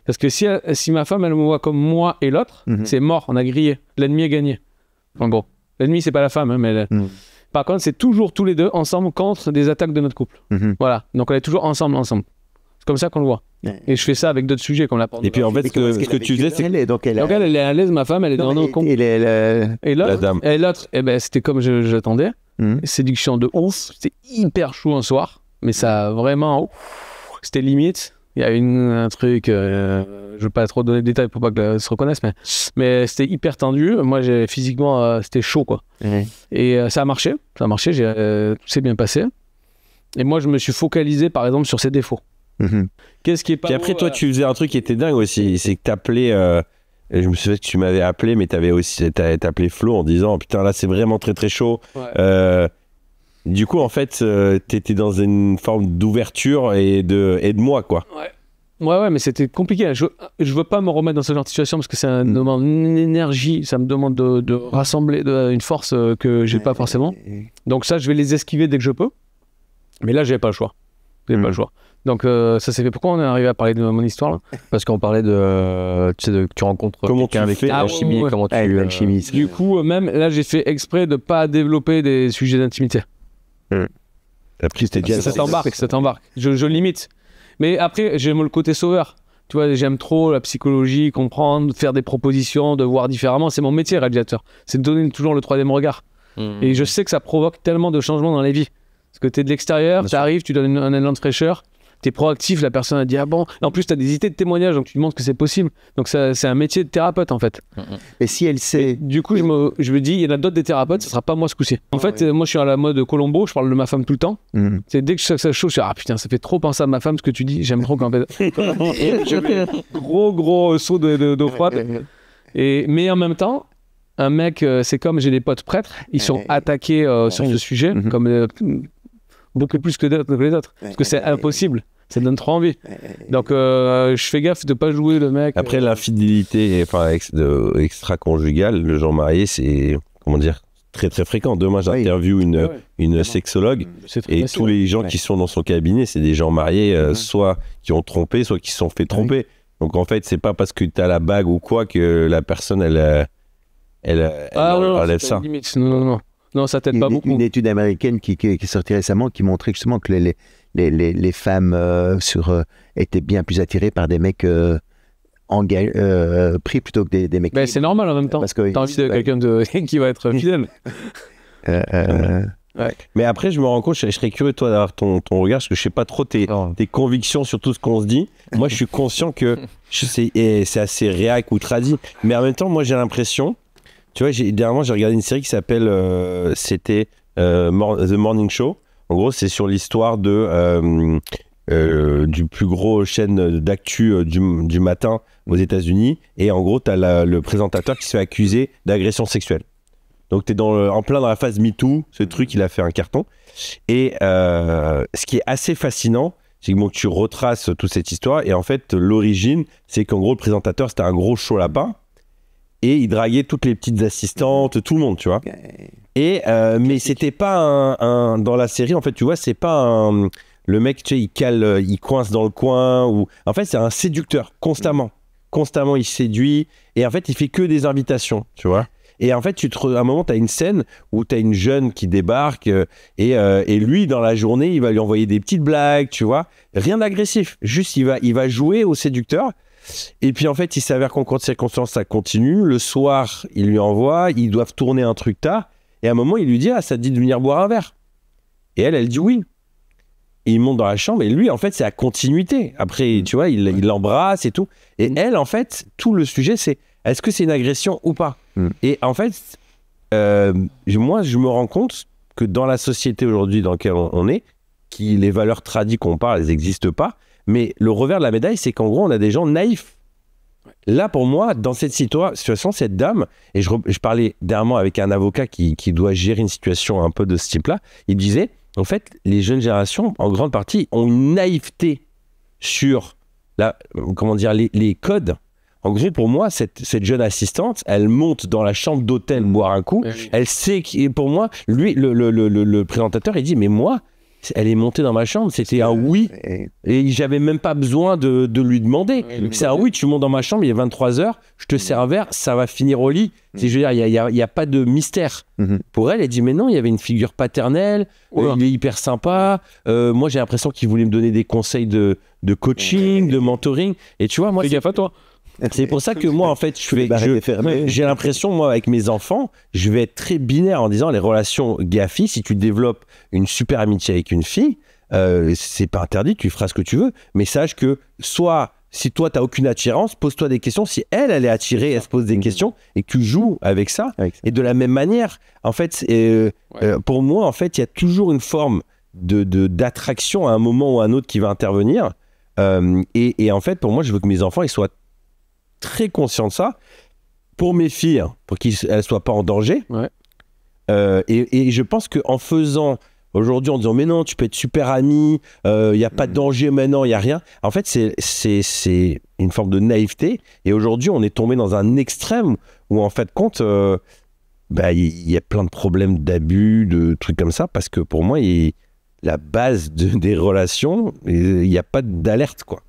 Parce que si ma femme, elle me voit comme moi et l'autre, c'est mort, on a grillé. L'ennemi est gagné. En gros. L'ennemi, c'est pas la femme, mais... Par contre, c'est toujours tous les deux ensemble contre des attaques de notre couple. Voilà. Donc, on est toujours ensemble. C'est comme ça qu'on le voit. Et je fais ça avec d'autres sujets, comme la porte. Et puis, en fait, ce que tu faisais, c'est... Donc, elle est à l'aise, ma femme, elle est dans nos comptes. Et l'autre, c'était comme j'attendais. Séduction de ouf. C'était hyper chaud un soir. Mais ça, vraiment... C'était limite. Il y a un truc, je veux pas trop donner de détails pour pas que se reconnaisse, mais c'était hyper tendu. Moi, physiquement, c'était chaud, quoi. Et ça a marché, tout s'est bien passé. Et moi, je me suis focalisé, par exemple, sur ses défauts. Qu'est-ce qui est pas... Puis après, toi, tu faisais un truc qui était dingue aussi, c'est que t'appelais... je me souviens que tu m'avais appelé, mais t'avais appelé Flo en disant, putain, là, c'est vraiment très, très chaud. Du coup, en fait, t'étais dans une forme d'ouverture et de moi, quoi. Ouais, mais c'était compliqué. Je veux pas me remettre dans ce genre de situation parce que ça me demande une énergie, ça me demande de rassembler une force que j'ai pas forcément. Donc ça, je vais les esquiver dès que je peux. Mais là, j'avais pas le choix. Donc ça s'est fait. Pourquoi on est arrivé à parler de mon histoire là? Parce qu'on parlait tu rencontres quelqu'un avec l'alchimie, comment tu l'alchimie. Du coup, même là, j'ai fait exprès de pas développer des sujets d'intimité. Après, c'était bien. Ça t'embarque. Je limite. Mais après, j'aime le côté sauveur. Tu vois, j'aime trop la psychologie, comprendre, faire des propositions, de voir différemment. C'est mon métier, réalisateur. C'est de donner toujours le troisième regard. Et je sais que ça provoque tellement de changements dans les vies. Parce que tu es de l'extérieur, tu arrives, tu donnes un élan de fraîcheur. T'es proactif, la personne a dit ah bon. Et en plus, t'as des idées de témoignages, donc tu te montres que c'est possible. Donc c'est un métier de thérapeute en fait. Et si elle sait. Et du coup, je me dis, il y en a d'autres des thérapeutes, ce sera pas moi ce coup-ci. En fait, moi je suis à la mode Colombo, je parle de ma femme tout le temps. C'est dès que ça chauffe, je dis ah putain, ça fait trop penser à ma femme ce que tu dis, j'aime trop quand je fais gros saut d'eau froide. Mais en même temps, un mec, c'est comme j'ai des potes prêtres, ils sont attaqués sur ce sujet, comme beaucoup plus que les autres, parce que c'est impossible. Ça donne trop envie. Donc, je fais gaffe de pas jouer le mec. Après, l'infidélité extra-conjugale, le genre marié, c'est... Comment dire? très très fréquent. Demain, j'interviewe une sexologue et tous les gens qui sont dans son cabinet, c'est des gens mariés, soit qui ont trompé, soit qui se sont fait tromper. Donc en fait, c'est pas parce que tu as la bague ou quoi que la personne, elle enlève ça. Non, ça t'aide pas beaucoup. Une étude américaine qui est sortie récemment qui montrait justement que les femmes étaient bien plus attirées par des mecs pris plutôt que des mecs. Mais c'est normal en même temps. Parce que t'as envie de quelqu'un qui va être fidèle. Mais après, je me rends compte, je serais curieux toi d'avoir ton regard, parce que je sais pas trop tes convictions sur tout ce qu'on se dit. Moi, je suis conscient que c'est assez réac ou tradit. Mais en même temps, moi, j'ai l'impression, tu vois, dernièrement, j'ai regardé une série qui s'appelle, c'était The Morning Show. En gros, c'est sur l'histoire du plus gros chaîne d'actu du matin aux États-Unis. Et en gros, tu as le présentateur qui se fait accuser d'agression sexuelle. Donc, tu es en plein dans la phase MeToo. Ce truc, il a fait un carton. Et ce qui est assez fascinant, c'est que tu retraces toute cette histoire. Et en fait, l'origine, c'est qu'en gros, le présentateur, c'était un gros chaud lapin. Et il draguait toutes les petites assistantes, tout le monde, tu vois. Et, mais c'était pas dans la série, en fait, tu vois, c'est pas le mec, tu sais, il coince dans le coin. En fait, c'est un séducteur, constamment. Constamment, il séduit. Et en fait, il fait que des invitations, tu vois. Et en fait, à un moment, tu as une scène où tu as une jeune qui débarque et lui, dans la journée, il va lui envoyer des petites blagues, tu vois. Rien d'agressif. Juste, il va jouer au séducteur. Et puis, en fait, il s'avère qu'en cours de circonstance, ça continue. Le soir, il lui envoie. Ils doivent tourner un truc tard. Et à un moment, il lui dit « Ah, ça te dit de venir boire un verre ?» Et elle dit oui. Et il monte dans la chambre. Et lui, en fait, c'est la continuité. Après, tu vois, il l'embrasse et tout. Et elle, en fait, tout le sujet, c'est est-ce que c'est une agression ou pas ? Et en fait, moi, je me rends compte que dans la société aujourd'hui dans laquelle on est, les valeurs tradies qu'on parle, elles n'existent pas. Mais le revers de la médaille, c'est qu'en gros, on a des gens naïfs. Là, pour moi, dans cette situation, cette dame, et je parlais dernièrement avec un avocat qui doit gérer une situation un peu de ce type-là, il disait, en fait, les jeunes générations, en grande partie, ont une naïveté sur les codes. En gros, pour moi, cette jeune assistante, elle monte dans la chambre d'hôtel boire un coup. Elle sait que, pour moi, lui, le présentateur, il dit, mais moi, elle est montée dans ma chambre, c'était un oui. Et j'avais même pas besoin de lui demander. C'est un oui, tu montes dans ma chambre, il est 23h, je te sers un verre, ça va finir au lit. Je veux dire, il y a pas de mystère. Pour elle, elle dit, mais non, il y avait une figure paternelle, il est hyper sympa. Moi, j'ai l'impression qu'il voulait me donner des conseils de coaching, de mentoring. Et tu vois, moi, fais gaffe à toi. C'est pour ça que moi, en fait, j'ai l'impression, moi, avec mes enfants, je vais être très binaire en disant les relations gars-filles, si tu développes une super amitié avec une fille, c'est pas interdit, tu feras ce que tu veux, mais sache que soit, si toi, t'as aucune attirance, pose-toi des questions. Si elle est attirée, elle se pose des questions et que tu joues avec ça. Et de la même manière, en fait, pour moi, en fait, il y a toujours une forme d'attraction à un moment ou à un autre qui va intervenir. Et en fait, pour moi, je veux que mes enfants, ils soient très conscient de ça pour mes filles, pour qu'elles ne soient pas en danger. Et je pense qu'en faisant aujourd'hui, en disant mais non, tu peux être super ami, il n'y a pas de danger maintenant, il n'y a rien. En fait, c'est une forme de naïveté. Et aujourd'hui, on est tombé dans un extrême où en fait, compte, y a plein de problèmes d'abus, de trucs comme ça, parce que pour moi, la base des relations, il n'y a pas d'alerte, quoi.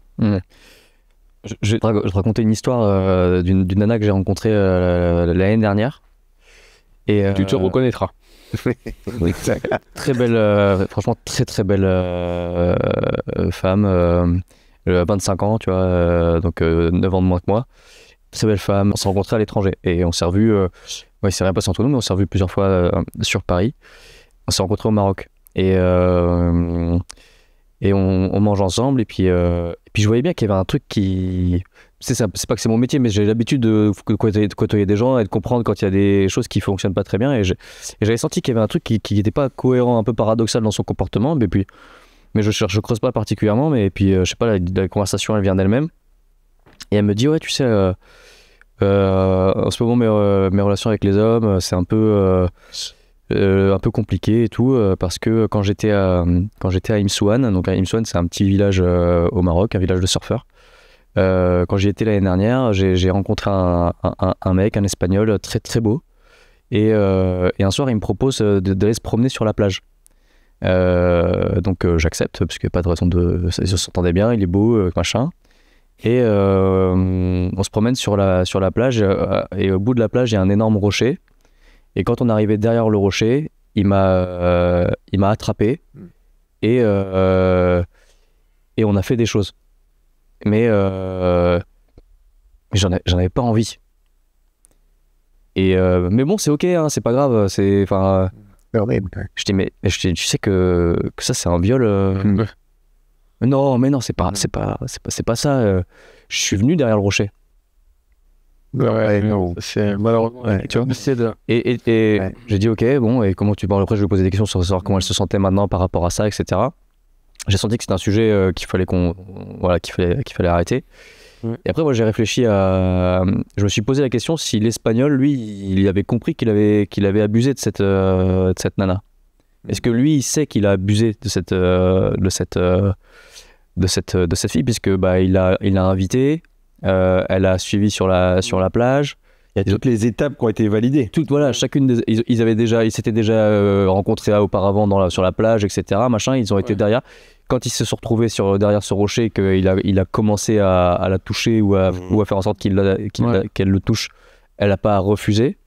Je vais te raconter une histoire d'une nana que j'ai rencontrée l'année dernière. Et, tu te reconnaîtras. Très belle, franchement très très belle femme, 25 ans, tu vois, donc 9 ans de moins que moi. Très belle femme, on s'est rencontrés à l'étranger et on s'est revus, il s'est rien passé entre nous, mais on s'est revus plusieurs fois sur Paris. On s'est rencontrés au Maroc et on mange ensemble et puis je voyais bien qu'il y avait un truc qui... C'est pas que c'est mon métier, mais j'ai l'habitude de côtoyer des gens et de comprendre quand il y a des choses qui fonctionnent pas très bien. Et j'avais senti qu'il y avait un truc qui n'était pas cohérent, un peu paradoxal dans son comportement. Mais je creuse pas particulièrement. Mais puis, je sais pas, la conversation, elle vient d'elle-même. Et elle me dit, ouais, tu sais, en ce moment, mes relations avec les hommes, c'est un peu compliqué et tout, parce que quand j'étais à Imsouane, donc à Imsouane, c'est un petit village au Maroc, un village de surfeurs. Quand j'y étais l'année dernière, j'ai rencontré un mec, un Espagnol très très beau, Et un soir, il me propose d'aller se promener sur la plage. Donc j'accepte, parce qu'il n'y a pas de raison de... Ils s'entendaient bien, il est beau, machin. Et on se promène sur la plage, et au bout de la plage, il y a un énorme rocher. Et quand on arrivait derrière le rocher, il m'a attrapé, et on a fait des choses. Mais j'en avais pas envie. Mais bon, c'est ok, hein, c'est pas grave. Je dis, mais tu sais que ça, c'est un viol. Non, mais non, c'est pas ça. Je suis venu derrière le rocher. C'est malheureusement. Tu vois, et j'ai dit, ok, bon, et comment tu parles? Après, je lui ai posé des questions sur savoir comment elle se sentait maintenant par rapport à ça, etc. J'ai senti que c'était un sujet qu'il fallait qu'il fallait arrêter. Et après, moi, j'ai réfléchi je me suis posé la question si l'Espagnol, lui, il avait compris qu'il avait abusé de cette nana. Est-ce que lui, il sait qu'il a abusé de cette fille, puisque il l'a invitée, elle a suivi sur la plage. Il y a toutes les étapes qui ont été validées. Voilà, chacune ils s'étaient déjà rencontrés auparavant sur la plage, etc. Machin, ils ont été derrière. Quand ils se sont retrouvés derrière ce rocher, qu'il a commencé à la toucher ou à faire en sorte qu'elle le touche, elle n'a pas refusé.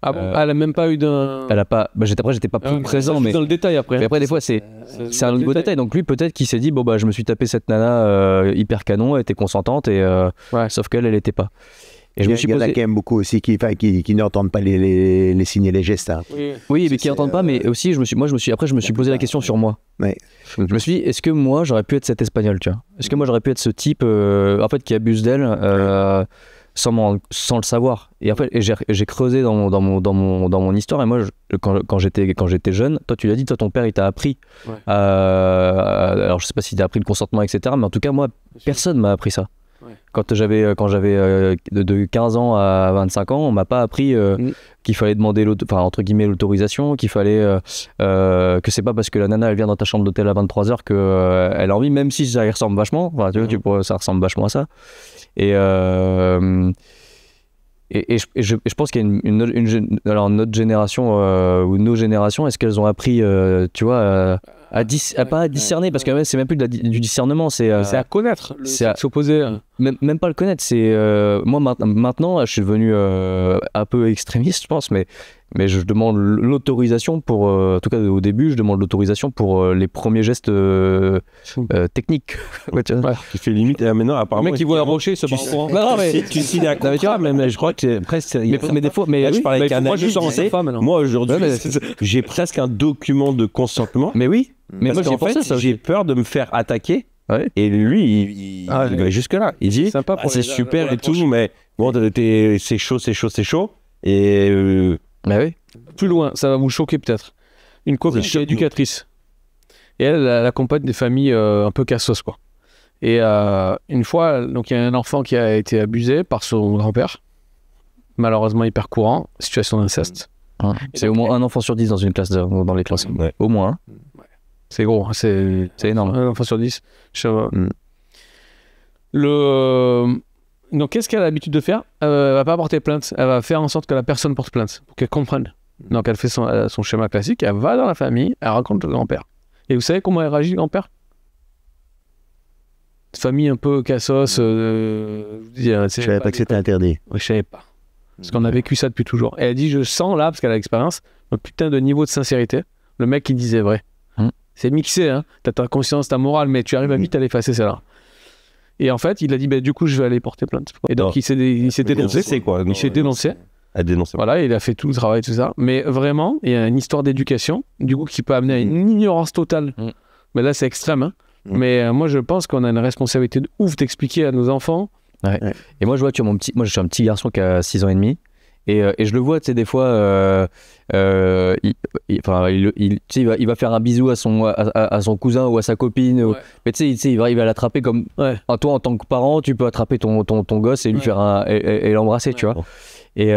Ah bon, elle a même pas eu d'un... Elle a pas... Après, j'étais pas présent, mais... dans le détail après. Mais après, des fois, c'est un niveau détail. Donc lui, peut-être qu'il s'est dit, je me suis tapé cette nana hyper canon, elle était consentante, sauf qu'elle n'était pas. Et je me suis posé... Il y en a quand même beaucoup aussi qui n'entendent pas les signes et les gestes. Hein. Oui, mais qui n'entendent pas, mais aussi, je me suis posé la question sur moi. Ouais. Je me suis dit, est-ce que moi, j'aurais pu être cet Espagnol, tu vois? Est-ce que moi, j'aurais pu être ce type, en fait, qui abuse d'elle sans le savoir? Et en fait, j'ai creusé dans mon histoire, et moi, quand j'étais jeune, toi, tu l'as dit, ton père, il t'a appris. Alors, je sais pas s'il t'a appris le consentement, etc., mais en tout cas, moi, personne m'a appris ça. Quand j'avais de 15 ans à 25 ans, on m'a pas appris qu'il fallait demander entre guillemets l'autorisation, qu'il fallait que c'est pas parce que la nana elle vient dans ta chambre d'hôtel à 23h que elle a envie, même si ça y ressemble vachement. Enfin, tu vois, ça ressemble vachement à ça. Et je pense qu'il y a alors notre génération ou nos générations, est-ce qu'elles ont appris, tu vois, pas à discerner, parce que c'est même plus du discernement, c'est à connaître, c'est s'opposer. Même pas le connaître, c'est moi maintenant je suis devenu un peu extrémiste, je pense, mais je demande l'autorisation pour, en tout cas au début, je demande l'autorisation pour les premiers gestes techniques. Tu fais limite, maintenant apparemment. Le mec qui voit un rocher, se barre. Non, mais tu signes un contrat, mais je crois que c'est presque. Mais des fois, je parlais avec un ami. Moi aujourd'hui, Ouais, j'ai presque un document de consentement. Mais oui. Mais parce moi, qu'en fait, j'ai peur de me faire attaquer. Ouais. Et lui, il va jusque-là. Il dit, c'est super et tout, mais bon, c'est chaud. Et bah oui. Plus loin, ça va vous choquer peut-être. Une copine qui est éducatrice. Et elle accompagne des familles un peu cassos, quoi. Et une fois, donc il y a un enfant qui a été abusé par son grand-père. Malheureusement hyper courant, situation d'inceste. C'est au moins un enfant sur 10 dans une classe, dans les classes. Ouais. Au moins. Hein. C'est gros, c'est énorme. Un enfant sur 10. Donc, qu'est-ce qu'elle a l'habitude de faire? Elle va pas porter plainte. Elle va faire en sorte que la personne porte plainte, pour qu'elle comprenne. Donc, elle fait son schéma classique. Elle va dans la famille, elle raconte le grand-père. Et vous savez comment elle réagit, le grand-père? Famille un peu cassos. Je savais pas que c'était interdit. Oui, je savais pas. Parce qu'on a vécu ça depuis toujours. Et elle dit, je sens là, parce qu'elle a l'expérience, un putain de niveau de sincérité. Le mec qui disait vrai. C'est mixé, hein. T'as ta conscience, ta morale, mais tu arrives à vite à l'effacer, celle-là. Et en fait, il a dit, du coup, je vais aller porter plainte. Et donc, il s'est dénoncé. C'est quoi? Il s'est dénoncé. À dénoncer. Voilà, il a fait tout le travail, tout ça. Mais vraiment, il y a une histoire d'éducation, du coup, qui peut amener à une ignorance totale. Mais là, c'est extrême, hein. Mais moi, je pense qu'on a une responsabilité de ouf d'expliquer à nos enfants. Ouais. Et moi, je vois, tu vois, moi, je suis un petit garçon qui a 6 ans et demi. Et je le vois, tu sais, des fois, il va faire un bisou à son cousin ou à sa copine. Mais tu sais, il va l'attraper comme... Toi, en tant que parent, tu peux attraper ton gosse et lui faire et l'embrasser, tu vois. Et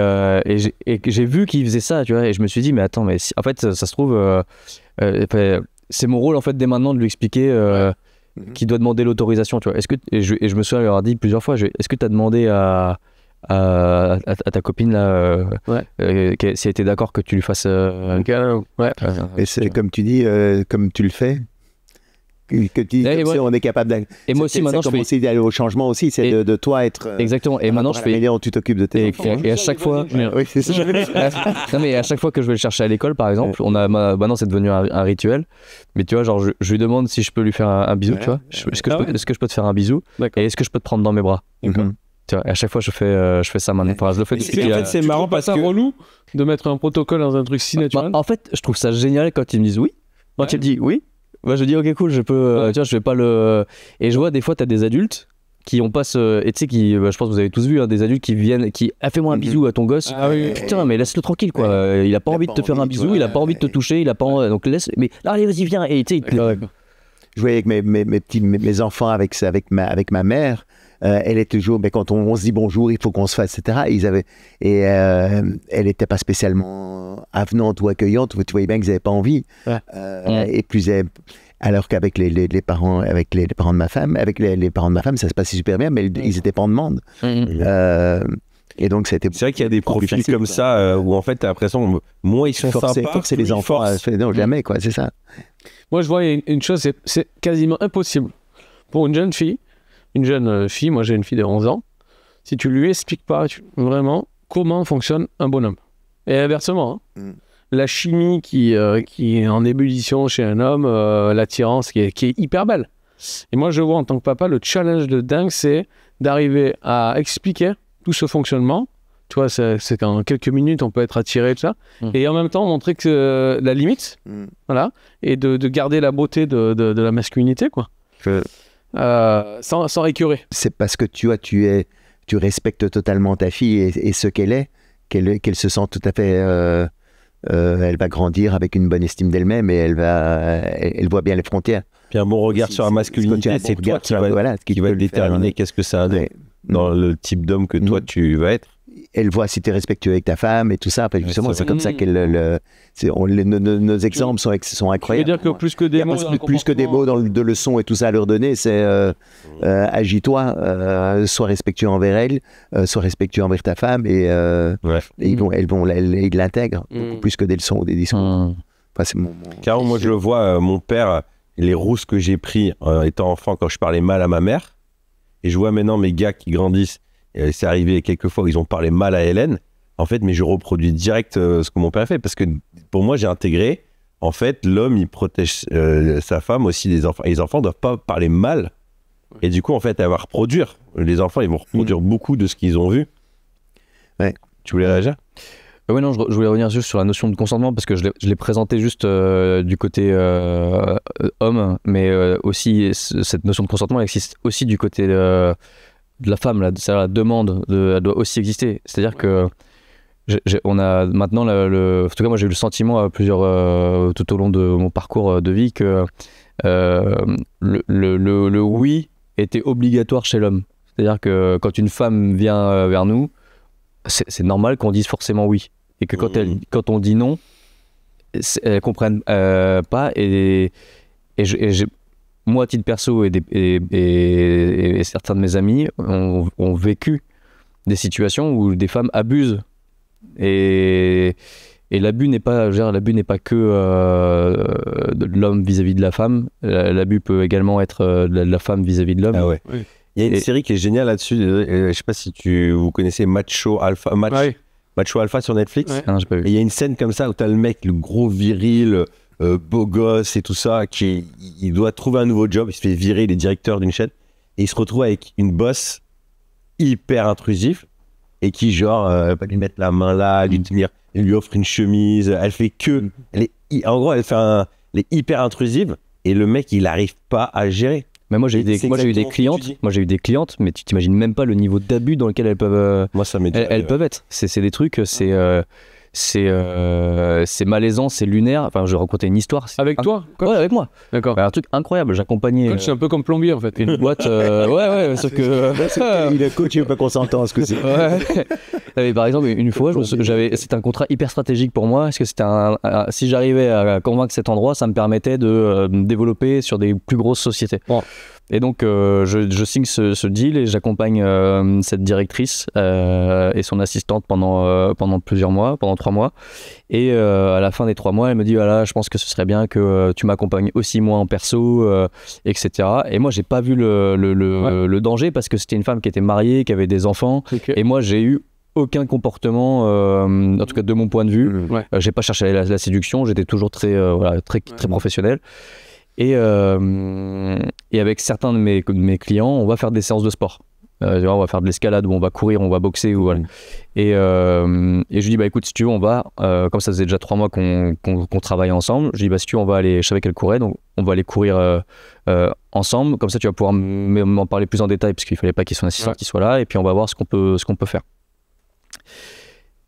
j'ai vu qu'il faisait ça, tu vois. Et je me suis dit, mais attends, mais en fait, ça se trouve... c'est mon rôle, en fait, dès maintenant, de lui expliquer qu'il doit demander l'autorisation, tu vois. Et je me souviens lui avoir dit plusieurs fois, est-ce que tu as demandé à à ta copine là, si elle était d'accord que tu lui fasses un câlin. Et c'est comme tu dis, comme tu le fais. Que tu dis, on est capable d'aller. Et moi aussi, maintenant, je fais d'aller au changement aussi, c'est de toi être. Exactement. Et maintenant, je fais. Tu t'occupes de tes enfants. Et à chaque fois. Oui, c'est ça. Non, mais à chaque fois que je vais le chercher à l'école, par exemple, maintenant, c'est devenu un rituel. Mais tu vois, genre, je lui demande si je peux lui faire un bisou, tu vois. Est-ce que je peux te faire un bisou? Et est-ce que je peux te prendre dans mes bras? Tu vois, et à chaque fois, je fais ça maintenant. Enfin, je le fais depuis. En fait, c'est marrant parce que c'est relou de mettre un protocole dans un truc si naturel. En fait, je trouve ça génial quand ils me disent oui. Quand ils me disent oui. Moi, je dis ok, cool, je peux. Tu vois, je vais pas le. Et je vois des fois, t'as des adultes qui ont pas ce. Et tu sais, je pense que vous avez tous vu, des adultes qui viennent, fais-moi un bisou à ton gosse. Putain, mais laisse-le tranquille, quoi. Il a pas envie de te faire un bisou, il a pas envie de te toucher, il a pas. Donc laisse. Mais là, allez, vas-y, viens. Et tu sais, je voyais avec mes enfants avec ma mère. Elle est toujours, mais quand on se dit bonjour, il faut qu'on se fasse, etc. Elle n'était pas spécialement avenante ou accueillante. Tu voyais bien qu'ils n'avaient pas envie. Et plus, alors qu'avec les parents, avec les parents de ma femme, les parents de ma femme, ça se passait super bien, mais ils n'étaient pas en demande. Et donc c'est vrai qu'il y a des profils comme ça où en fait t'as l'impression moins ils sont sympas, forcer les enfants à faire non jamais quoi, c'est ça. Moi je vois une chose, c'est quasiment impossible pour une jeune fille, moi j'ai une fille de 11 ans, si tu lui expliques pas vraiment comment fonctionne un bonhomme. Et inversement, la chimie qui est en ébullition chez un homme, l'attirance qui est hyper belle. Et moi je vois en tant que papa le challenge de dingue, c'est d'arriver à expliquer tout ce fonctionnement. Tu vois, c'est qu'en quelques minutes on peut être attiré tout ça, et en même temps montrer que la limite, voilà, et de garder la beauté de la masculinité, quoi. Sans écœurer. C'est parce que tu respectes totalement ta fille et ce qu'elle est, qu'elle se sent tout à fait. Elle va grandir avec une bonne estime d'elle-même et elle voit bien les frontières. Puis un bon regard sur la masculinité, c'est toi qui va déterminer qu'est-ce que ça a dans le type d'homme que toi tu vas être. Elle voit si tu es respectueux avec ta femme et tout ça. Après, justement, c'est comme ça nos exemples sont incroyables. C'est-à-dire que plus que des mots, de leçons et tout ça à leur donner, c'est agis-toi, sois respectueux envers elle, sois respectueux envers ta femme et ils l'intègrent beaucoup plus que des leçons ou des discours. Enfin, Car moi je le vois, mon père, les rousses que j'ai pris étant enfant quand je parlais mal à ma mère, et je vois maintenant mes gars qui grandissent. C'est arrivé quelques fois où ils ont parlé mal à Hélène, en fait, mais je reproduis direct ce que mon père fait, parce que pour moi, j'ai intégré, en fait, l'homme, il protège sa femme aussi, des enfants, et les enfants ne doivent pas parler mal, et du coup, en fait, elle va reproduire, les enfants, ils vont reproduire beaucoup de ce qu'ils ont vu. Ouais. Tu voulais réagir ? Oui, non, je voulais revenir juste sur la notion de consentement, parce que je l'ai présenté juste du côté homme, mais aussi, cette notion de consentement existe aussi du côté de la femme, la demande, elle doit aussi exister. C'est-à-dire que on a maintenant, en tout cas moi j'ai eu le sentiment tout au long de mon parcours de vie que le oui était obligatoire chez l'homme. C'est-à-dire que quand une femme vient vers nous, c'est normal qu'on dise forcément oui. Et que quand on dit non, elles ne comprennent pas. Moi, à titre perso, et certains de mes amis ont vécu des situations où des femmes abusent. Et l'abus n'est pas que de l'homme vis-à-vis de la femme. L'abus peut également être de la femme vis-à-vis de l'homme. Ah ouais. Oui. Il y a une série qui est géniale là-dessus. Je ne sais pas si vous connaissez Macho Alpha sur Netflix. Ouais. Non, j'ai pas vu. Et il y a une scène comme ça où tu as le mec, le gros viril, beau gosse et tout ça, il doit trouver un nouveau job, il se fait virer, il est directeur d'une chaîne, et il se retrouve avec une boss hyper intrusive, et qui genre, va lui mettre la main là, lui tenir, elle lui offre une chemise, elle fait que, en gros, elle est hyper intrusive, et le mec, il n'arrive pas à gérer. Mais moi j'ai eu des clientes, mais tu t'imagines même pas le niveau d'abus dans lequel elles peuvent peuvent être. C'est des trucs, c'est malaisant, c'est lunaire. Enfin, je racontais une histoire. Avec toi ? Ouais, avec moi. D'accord. Un truc incroyable. J'accompagnais. Coach, c'est un peu comme plombier en fait. Une boîte. Ouais, sauf que. Il est coach, il veut pas qu'on s'entende ce que c'est. Ouais. Par exemple, une fois, c'était un contrat hyper stratégique pour moi. Parce que c'était si j'arrivais à convaincre cet endroit, ça me permettait de me développer sur des plus grosses sociétés. Bon. Et donc, je signe ce deal et j'accompagne cette directrice et son assistante pendant plusieurs mois, pendant 3 mois. Et à la fin des 3 mois, elle me dit voilà, je pense que ce serait bien que tu m'accompagnes aussi moi en perso, etc. Et moi, j'ai pas vu le danger parce que c'était une femme qui était mariée, qui avait des enfants. Et moi, j'ai eu aucun comportement, en tout cas de mon point de vue. J'ai pas cherché la séduction, j'étais toujours très professionnel. Et avec certains de mes clients, on va faire des séances de sport. On va faire de l'escalade, ou on va courir, on va boxer. Voilà. Et je lui dis, bah écoute, si tu veux, on va, comme ça faisait déjà 3 mois qu'on travaillait ensemble, je lui dis, bah si tu veux, on va aller, je savais qu'elle courait, donc on va aller courir ensemble. Comme ça, tu vas pouvoir m'en parler plus en détail, parce qu'il fallait pas qu'il y ait son assistant qui soit là, et puis on va voir ce qu'on peut faire.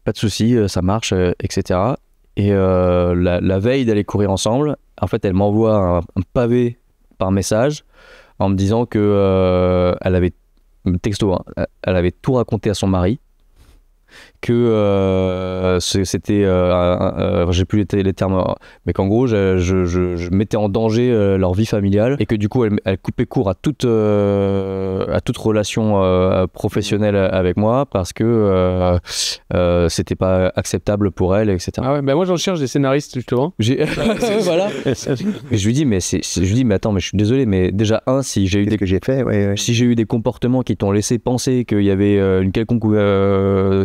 Pas de souci, ça marche, etc. Et la veille d'aller courir ensemble, en fait, elle m'envoie un pavé par message en me disant que elle avait texto, hein, elle avait tout raconté à son mari, que c'était, j'ai plus les termes, mais qu'en gros, je mettais en danger leur vie familiale et que du coup, elle coupait court à toute relation professionnelle avec moi parce que c'était pas acceptable pour elle, etc. Ah ouais, bah moi j'en cherche des scénaristes justement. Voilà. Et je lui dis, mais attends, mais je suis désolé, mais déjà si j'ai eu si j'ai eu des comportements qui t'ont laissé penser qu'il y avait une quelconque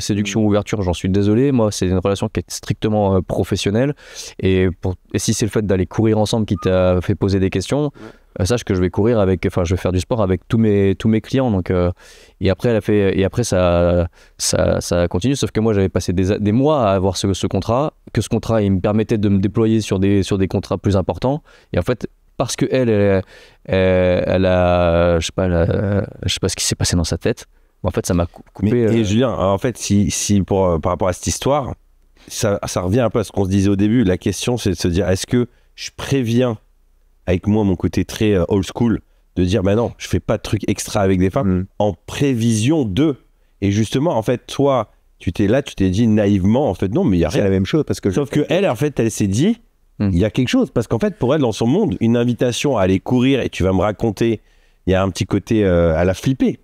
séduction, ouverture, j'en suis désolé. Moi, c'est une relation qui est strictement professionnelle. Et si c'est le fait d'aller courir ensemble qui t'a fait poser des questions, sache que je vais faire du sport avec tous mes clients. Donc, et après, ça continue. Sauf que moi, j'avais passé des mois à avoir ce contrat. Que ce contrat, il me permettait de me déployer sur des contrats plus importants. Et en fait, parce que elle a, je sais pas ce qui s'est passé dans sa tête. En fait, ça m'a coupé. Et Julien, en fait, par rapport à cette histoire, ça revient un peu à ce qu'on se disait au début. La question, c'est de se dire, est-ce que je préviens, avec moi, mon côté très old school, de dire, bah non, je fais pas de trucs extra avec des femmes, en prévision de. Et justement, en fait, toi, tu t'es dit naïvement, en fait, non, mais il y a rien. C'est la même chose. Sauf que elle, en fait, elle s'est dit, il y a quelque chose. Parce qu'en fait, pour elle, dans son monde, une invitation à aller courir, et tu vas me raconter, il y a un petit côté, elle a flippé.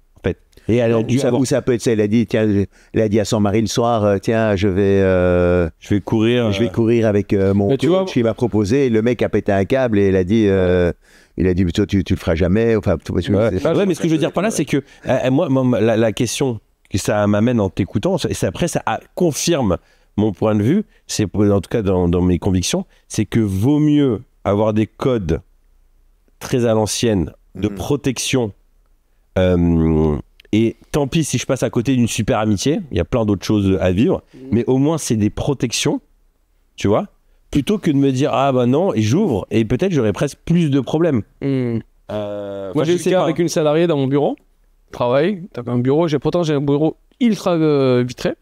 Et elle a dû ou ça peut être ça, elle a dit à son mari le soir, tiens, je vais courir avec mon coach qui m'a proposé, et le mec a pété un câble et il a dit toi tu le feras jamais, enfin mais ce que je veux dire par là, c'est que moi la question que ça m'amène en t'écoutant, après ça confirme mon point de vue, c'est en tout cas dans mes convictions, c'est que vaut mieux avoir des codes très à l'ancienne de protection, et tant pis si je passe à côté d'une super amitié, il y a plein d'autres choses à vivre, mais au moins c'est des protections, tu vois, plutôt que de me dire ah bah non, et j'ouvre, et peut-être j'aurais presque plus de problèmes. Moi j'ai eu le cas avec une salariée dans mon bureau, travail, t'as un bureau, j'ai un bureau ultra vitré,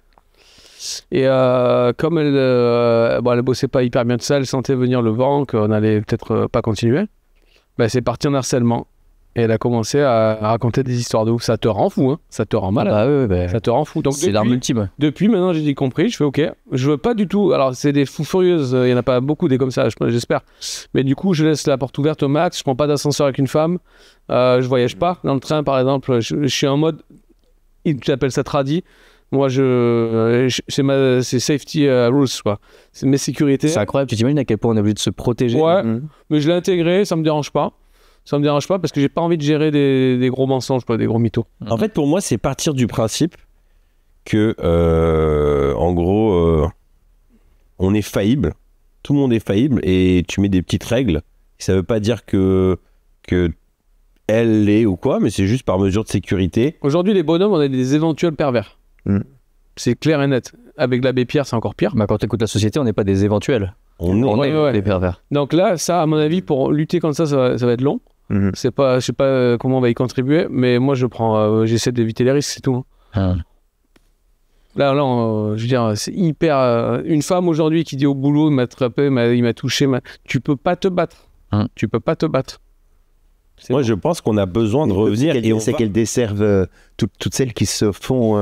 et comme elle bossait pas hyper bien de ça, elle sentait venir le vent, qu'on allait peut-être pas continuer, bah, c'est parti en harcèlement. Et elle a commencé à raconter des histoires de ouf. Ça te rend fou, hein. Ça te rend malade. Ça te rend fou. Donc c'est l'arme ultime. Depuis, maintenant, j'ai compris. Je fais OK. Je veux pas du tout. Alors, c'est des fous furieuses. Il y en a pas beaucoup des comme ça, j'espère. Mais du coup, je laisse la porte ouverte au max. Je prends pas d'ascenseur avec une femme. Je voyage pas. Dans le train, par exemple, je suis en mode. Tu appelles ça tradi. Moi, c'est safety rules, quoi. C'est mes sécurités. C'est incroyable. Tu t'imagines à quel point on est obligé de se protéger. Ouais. Mais je l'ai intégré. Ça me dérange pas. Ça me dérange pas parce que j'ai pas envie de gérer des gros mensonges, des gros mythos. En fait, pour moi, c'est partir du principe que, en gros, on est faillible. Tout le monde est faillible et tu mets des petites règles. Ça veut pas dire que elle l'est ou quoi, mais c'est juste par mesure de sécurité. Aujourd'hui, les bonhommes, on est des éventuels pervers. C'est clair et net. Avec l'abbé Pierre, c'est encore pire. Bah, quand tu écoutes la société, on n'est pas des éventuels. On est des pervers. Donc là, ça, à mon avis, pour lutter contre ça va être long. C'est pas, je sais pas comment on va y contribuer, mais moi j'essaie d'éviter les risques, c'est tout. Là, je veux dire, c'est hyper. Une femme aujourd'hui qui dit au boulot, il m'a attrapé, il m'a touché, tu peux pas te battre. Tu peux pas te battre. Moi, je pense qu'on a besoin de revenir. C'est qu'elles desservent toutes celles qui se font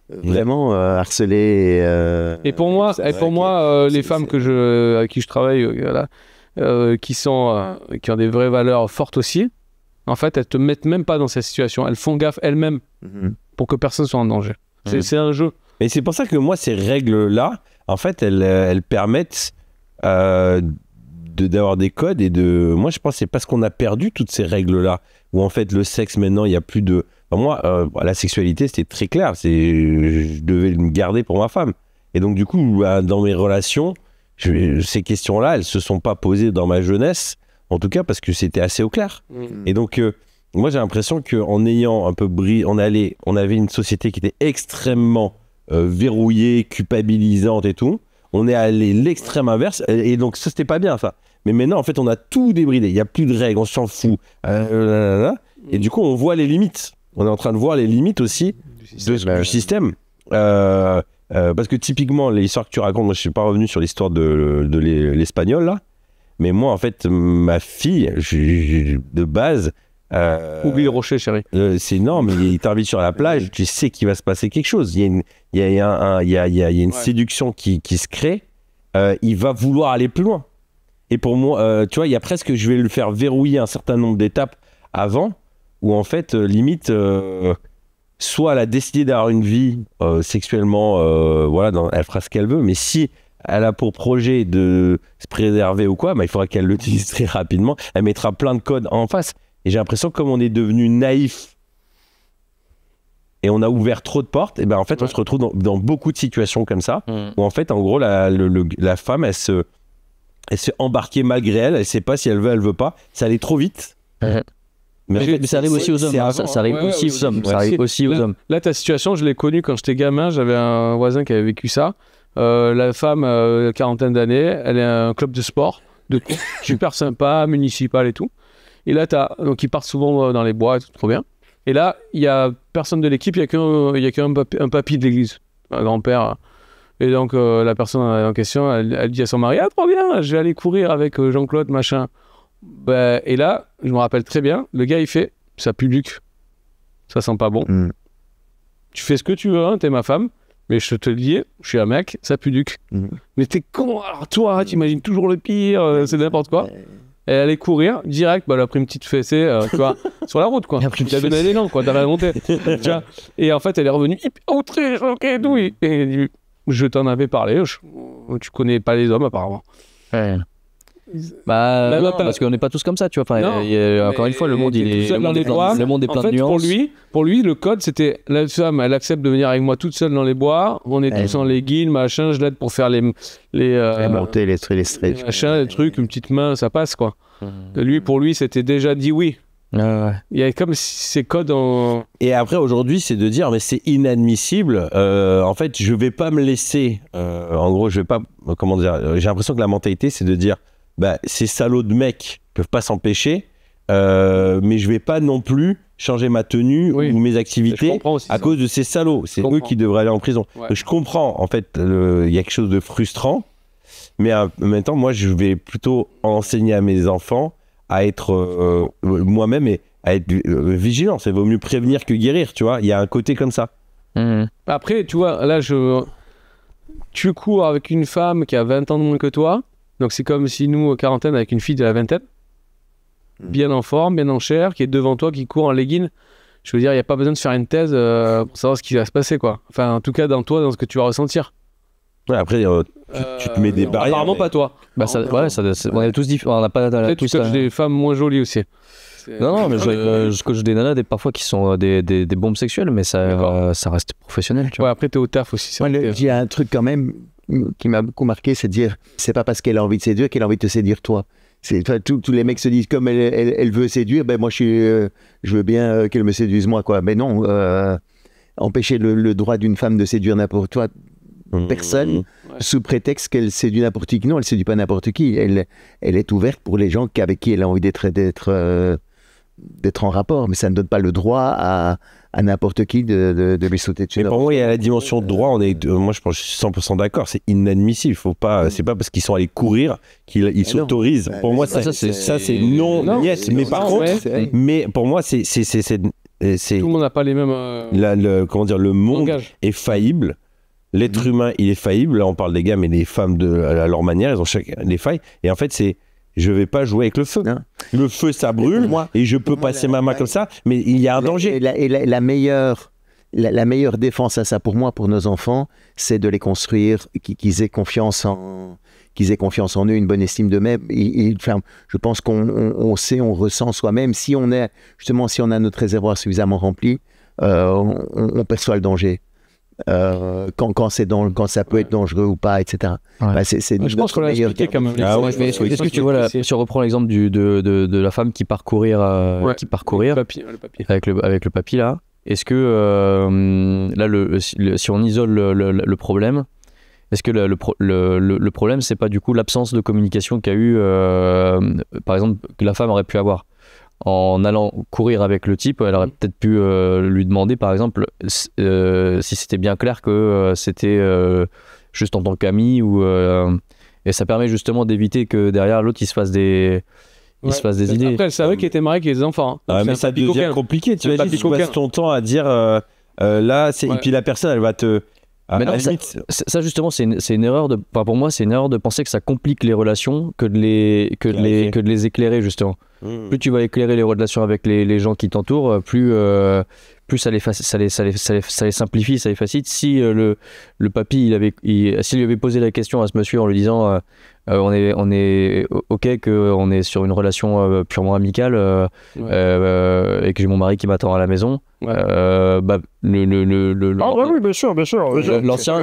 vraiment harceler. Et pour moi, les femmes avec qui je travaille, qui ont des vraies valeurs fortes aussi, en fait, elles te mettent même pas dans cette situation. Elles font gaffe elles-mêmes pour que personne soit en danger. C'est un jeu. Et c'est pour ça que moi, ces règles-là, en fait, elles permettent d'avoir des codes moi, je pense que c'est parce qu'on a perdu toutes ces règles-là, où en fait, le sexe, maintenant, il n'y a plus de... Enfin, moi, la sexualité, c'était très clair. Je devais me garder pour ma femme. Et donc, du coup, dans mes relations, ces questions-là, elles se sont pas posées dans ma jeunesse, en tout cas parce que c'était assez au clair. Et donc, moi, j'ai l'impression qu'en ayant un peu on avait une société qui était extrêmement verrouillée, culpabilisante et tout. On est allé l'extrême inverse, et donc ça, c'était pas bien, ça. Mais maintenant, en fait, on a tout débridé. Il n'y a plus de règles, on s'en fout. Et du coup, on voit les limites. On est en train de voir les limites aussi du système. Parce que typiquement, les histoires que tu racontes, moi, je suis pas revenu sur l'histoire de l'espagnol, là. Mais moi, en fait, ma fille, de base... Oublie le rocher, chérie. C'est énorme, il t'invite sur la plage, tu sais qu'il va se passer quelque chose. Il y a une séduction qui se crée. Il va vouloir aller plus loin. Et pour moi, tu vois, il y a presque, je vais le faire verrouiller un certain nombre d'étapes avant, où en fait, limite, soit elle a décidé d'avoir une vie sexuellement, voilà, elle fera ce qu'elle veut, mais si elle a pour projet de se préserver ou quoi, bah, il faudra qu'elle l'utilise très rapidement. Elle mettra plein de codes en face. Et j'ai l'impression que comme on est devenu naïf et on a ouvert trop de portes, et ben en fait on se retrouve dans beaucoup de situations comme ça, où en fait en gros la femme elle se embarquée malgré elle, elle sait pas si elle veut pas, ça allait trop vite. Mais en fait, ça arrive aussi aux hommes. Ça arrive aussi aux hommes. Ça arrive aussi aux hommes. Là, ta situation, je l'ai connue quand j'étais gamin. J'avais un voisin qui avait vécu ça. La femme, quarantaine d'années, elle est un club de sport, super sympa, municipal et tout. Et là, donc ils partent souvent dans les bois, et tout, trop bien. Et là, il y a personne de l'équipe, il y a qu'un papy de l'église, un grand-père. Et donc la personne en question, elle dit à son mari, ah trop bien, je vais aller courir avec Jean-Claude machin. Ben, et là, je me rappelle très bien, le gars il fait, ça pue Luc, ça sent pas bon. Tu fais ce que tu veux, hein, t'es ma femme. Mais je te le dis, je suis un mec, ça pue Luc. Mais t'es con, alors toi, t'imagines toujours le pire, c'est n'importe quoi. Et elle allait courir, direct, bah, elle a pris une petite fessée, tu vois, sur la route, quoi. Tu as donné l'élan, quoi, dans la montée. Tu vois. Et en fait, elle est revenue, Autriche, ok, d'où et je t'en avais parlé, tu connais pas les hommes, apparemment. Ouais. Bah, non, parce qu'on n'est pas tous comme ça, tu vois. Enfin, encore une fois, le monde, le monde est plein de nuances. Pour lui, le code, c'était la femme, elle accepte de venir avec moi toute seule dans les bois. On est tous en leggings, machin. Je l'aide pour faire les monter les machin, les trucs, une petite main, ça passe, quoi. Pour lui, c'était déjà dit oui. Il y a comme ces codes en... Et après, aujourd'hui, c'est de dire, mais c'est inadmissible. En fait, je vais pas me laisser. En gros, je vais pas. Comment dire, j'ai l'impression que la mentalité, c'est de dire. Bah, ces salauds de mecs peuvent pas s'empêcher, mais je vais pas non plus changer ma tenue ou mes activités à cause de ces salauds. C'est eux qui devraient aller en prison. Donc, je comprends, en fait, il y a quelque chose de frustrant, mais en même temps, moi, je vais plutôt enseigner à mes enfants à être moi-même et à être vigilant. Ça vaut mieux prévenir que guérir, tu vois. Il y a un côté comme ça. Après, tu vois, là, tu cours avec une femme qui a 20 ans de moins que toi. Donc c'est comme si nous, quarantaine, avec une fille de la vingtaine, bien en forme, bien en chair, qui est devant toi, qui court en legging. Je veux dire, il n'y a pas besoin de faire une thèse pour savoir ce qui va se passer, quoi. Enfin, en tout cas, dans toi, dans ce que tu vas ressentir. Ouais, après, tu te mets des barrières. Apparemment, pas toi. Bah, on est tous différents. On n'a pas... Peut-être que tu des femmes moins jolies aussi. Non, mais je coach des nanas parfois qui sont des bombes sexuelles, mais ça reste professionnel, tu vois. Ouais, après, t'es au taf aussi. Il y a un truc quand même qui m'a beaucoup marqué, c'est de dire, c'est pas parce qu'elle a envie de séduire qu'elle a envie de te séduire toi. Tous les mecs se disent, comme elle veut séduire, ben moi je veux bien qu'elle me séduise moi, quoi. Mais non, empêcher le droit d'une femme de séduire n'importe quoi, personne, sous prétexte qu'elle séduit n'importe qui. Non, elle séduit pas n'importe qui. Elle est ouverte pour les gens avec qui elle a envie d'être en rapport, mais ça ne donne pas le droit à n'importe qui de lui sauter dessus. Mais pour moi, il y a la dimension de droit. Moi, je pense, je suis 100% d'accord. C'est inadmissible. Faut pas. C'est pas parce qu'ils sont allés courir qu'ils s'autorisent. Pour moi, ça c'est non. Yes. Mais par contre, mais pour moi, c'est tout le monde n'a pas les mêmes. Comment dire, le monde est faillible. L'être humain, il est faillible. Là, on parle des gars, mais les femmes à leur manière, ils ont chacun des failles. Et en fait, je vais pas jouer avec le feu. Le feu, ça brûle, et je peux passer ma main comme ça, mais il y a un danger. La meilleure défense à ça pour moi, pour nos enfants, c'est de les construire, qu'ils aient confiance en eux, une bonne estime d'eux-mêmes. Je pense qu'on sait, on ressent soi-même. Si on a notre réservoir suffisamment rempli, on perçoit le danger. Quand ça peut être dangereux ou pas, etc. Je pense qu'on l'a expliqué quand même. Est-ce que tu vois, si on reprend l'exemple de la femme qui part courir, avec le papy là, est-ce que là, si on isole le problème, est-ce que le problème, c'est pas du coup l'absence de communication qu'a eu, par exemple, que la femme aurait pu avoir en allant courir avec le type? Elle aurait peut-être pu lui demander, par exemple, si c'était bien clair que c'était juste en tant qu'ami, et ça permet justement d'éviter que derrière l'autre il se fasse des idées. Après, elle savait qu'il était marié avec les enfants. Mais ça devient compliqué. Tu imagines, tu passes ton temps à dire là, et puis la personne, elle va te. Mais non, ça justement, c'est une erreur pour moi, c'est une erreur de penser que ça complique les relations que de les éclairer, justement. Plus tu vas éclairer les relations avec les gens qui t'entourent, plus ça les simplifie, ça les facilite. Si le papy, s'il lui avait posé la question à ce monsieur en lui disant on est ok qu'on est sur une relation purement amicale, et que j'ai mon mari qui m'attend à la maison, oui, bien sûr. L'ancien,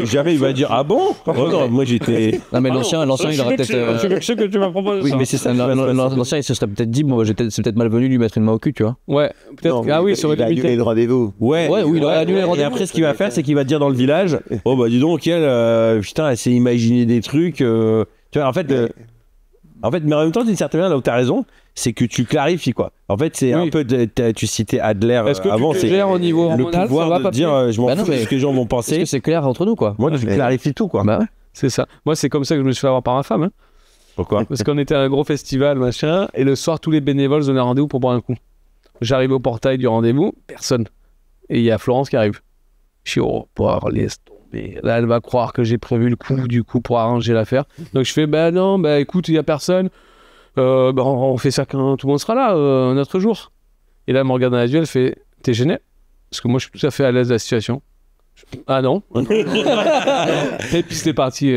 jamais il va dire ah bon. Non, moi j'étais. Non mais l'ancien, il aurait peut-être. C'est quelque chose que tu m'as proposé. Oui, mais c'est ça. L'ancien, il se serait peut-être dit bon, c'est peut-être malvenu de lui mettre une main au cul, tu vois. Ouais, peut-être. Ah oui, ça aurait été annulé le rendez-vous. Ouais, il aurait annulé le rendez-vous. Et après, ce qu'il va faire, c'est qu'il va dire dans le village, oh bah dis donc, putain, elle s'est imaginé des trucs. Tu vois, en fait, mais en même temps, d'une certaine manière, là où t'as raison, c'est que tu clarifies, quoi. En fait, c'est un peu, tu citais Adler avant, c'est au niveau le pouvoir de dire, je m'en fous de ce que les gens vont penser. Parce que c'est clair entre nous, quoi. Moi, tu clarifies tout, quoi. Bah ouais, c'est ça. Moi, c'est comme ça que je me suis fait avoir par ma femme. Pourquoi? Parce qu'on était à un gros festival, machin, et le soir, tous les bénévoles donnaient rendez-vous pour boire un coup. J'arrive au portail du rendez-vous, personne. Et il y a Florence qui arrive. Je suis laisse tomber. Là, elle va croire que j'ai prévu le coup, du coup, pour arranger l'affaire. Donc je fais, non, écoute, il y a personne. On fait ça quand tout le monde sera là, un autre jour. Et là, elle me regarde dans les yeux, elle fait, t'es gêné? Parce que moi, je suis tout à fait à l'aise de la situation. Ah non. Et puis c'était parti.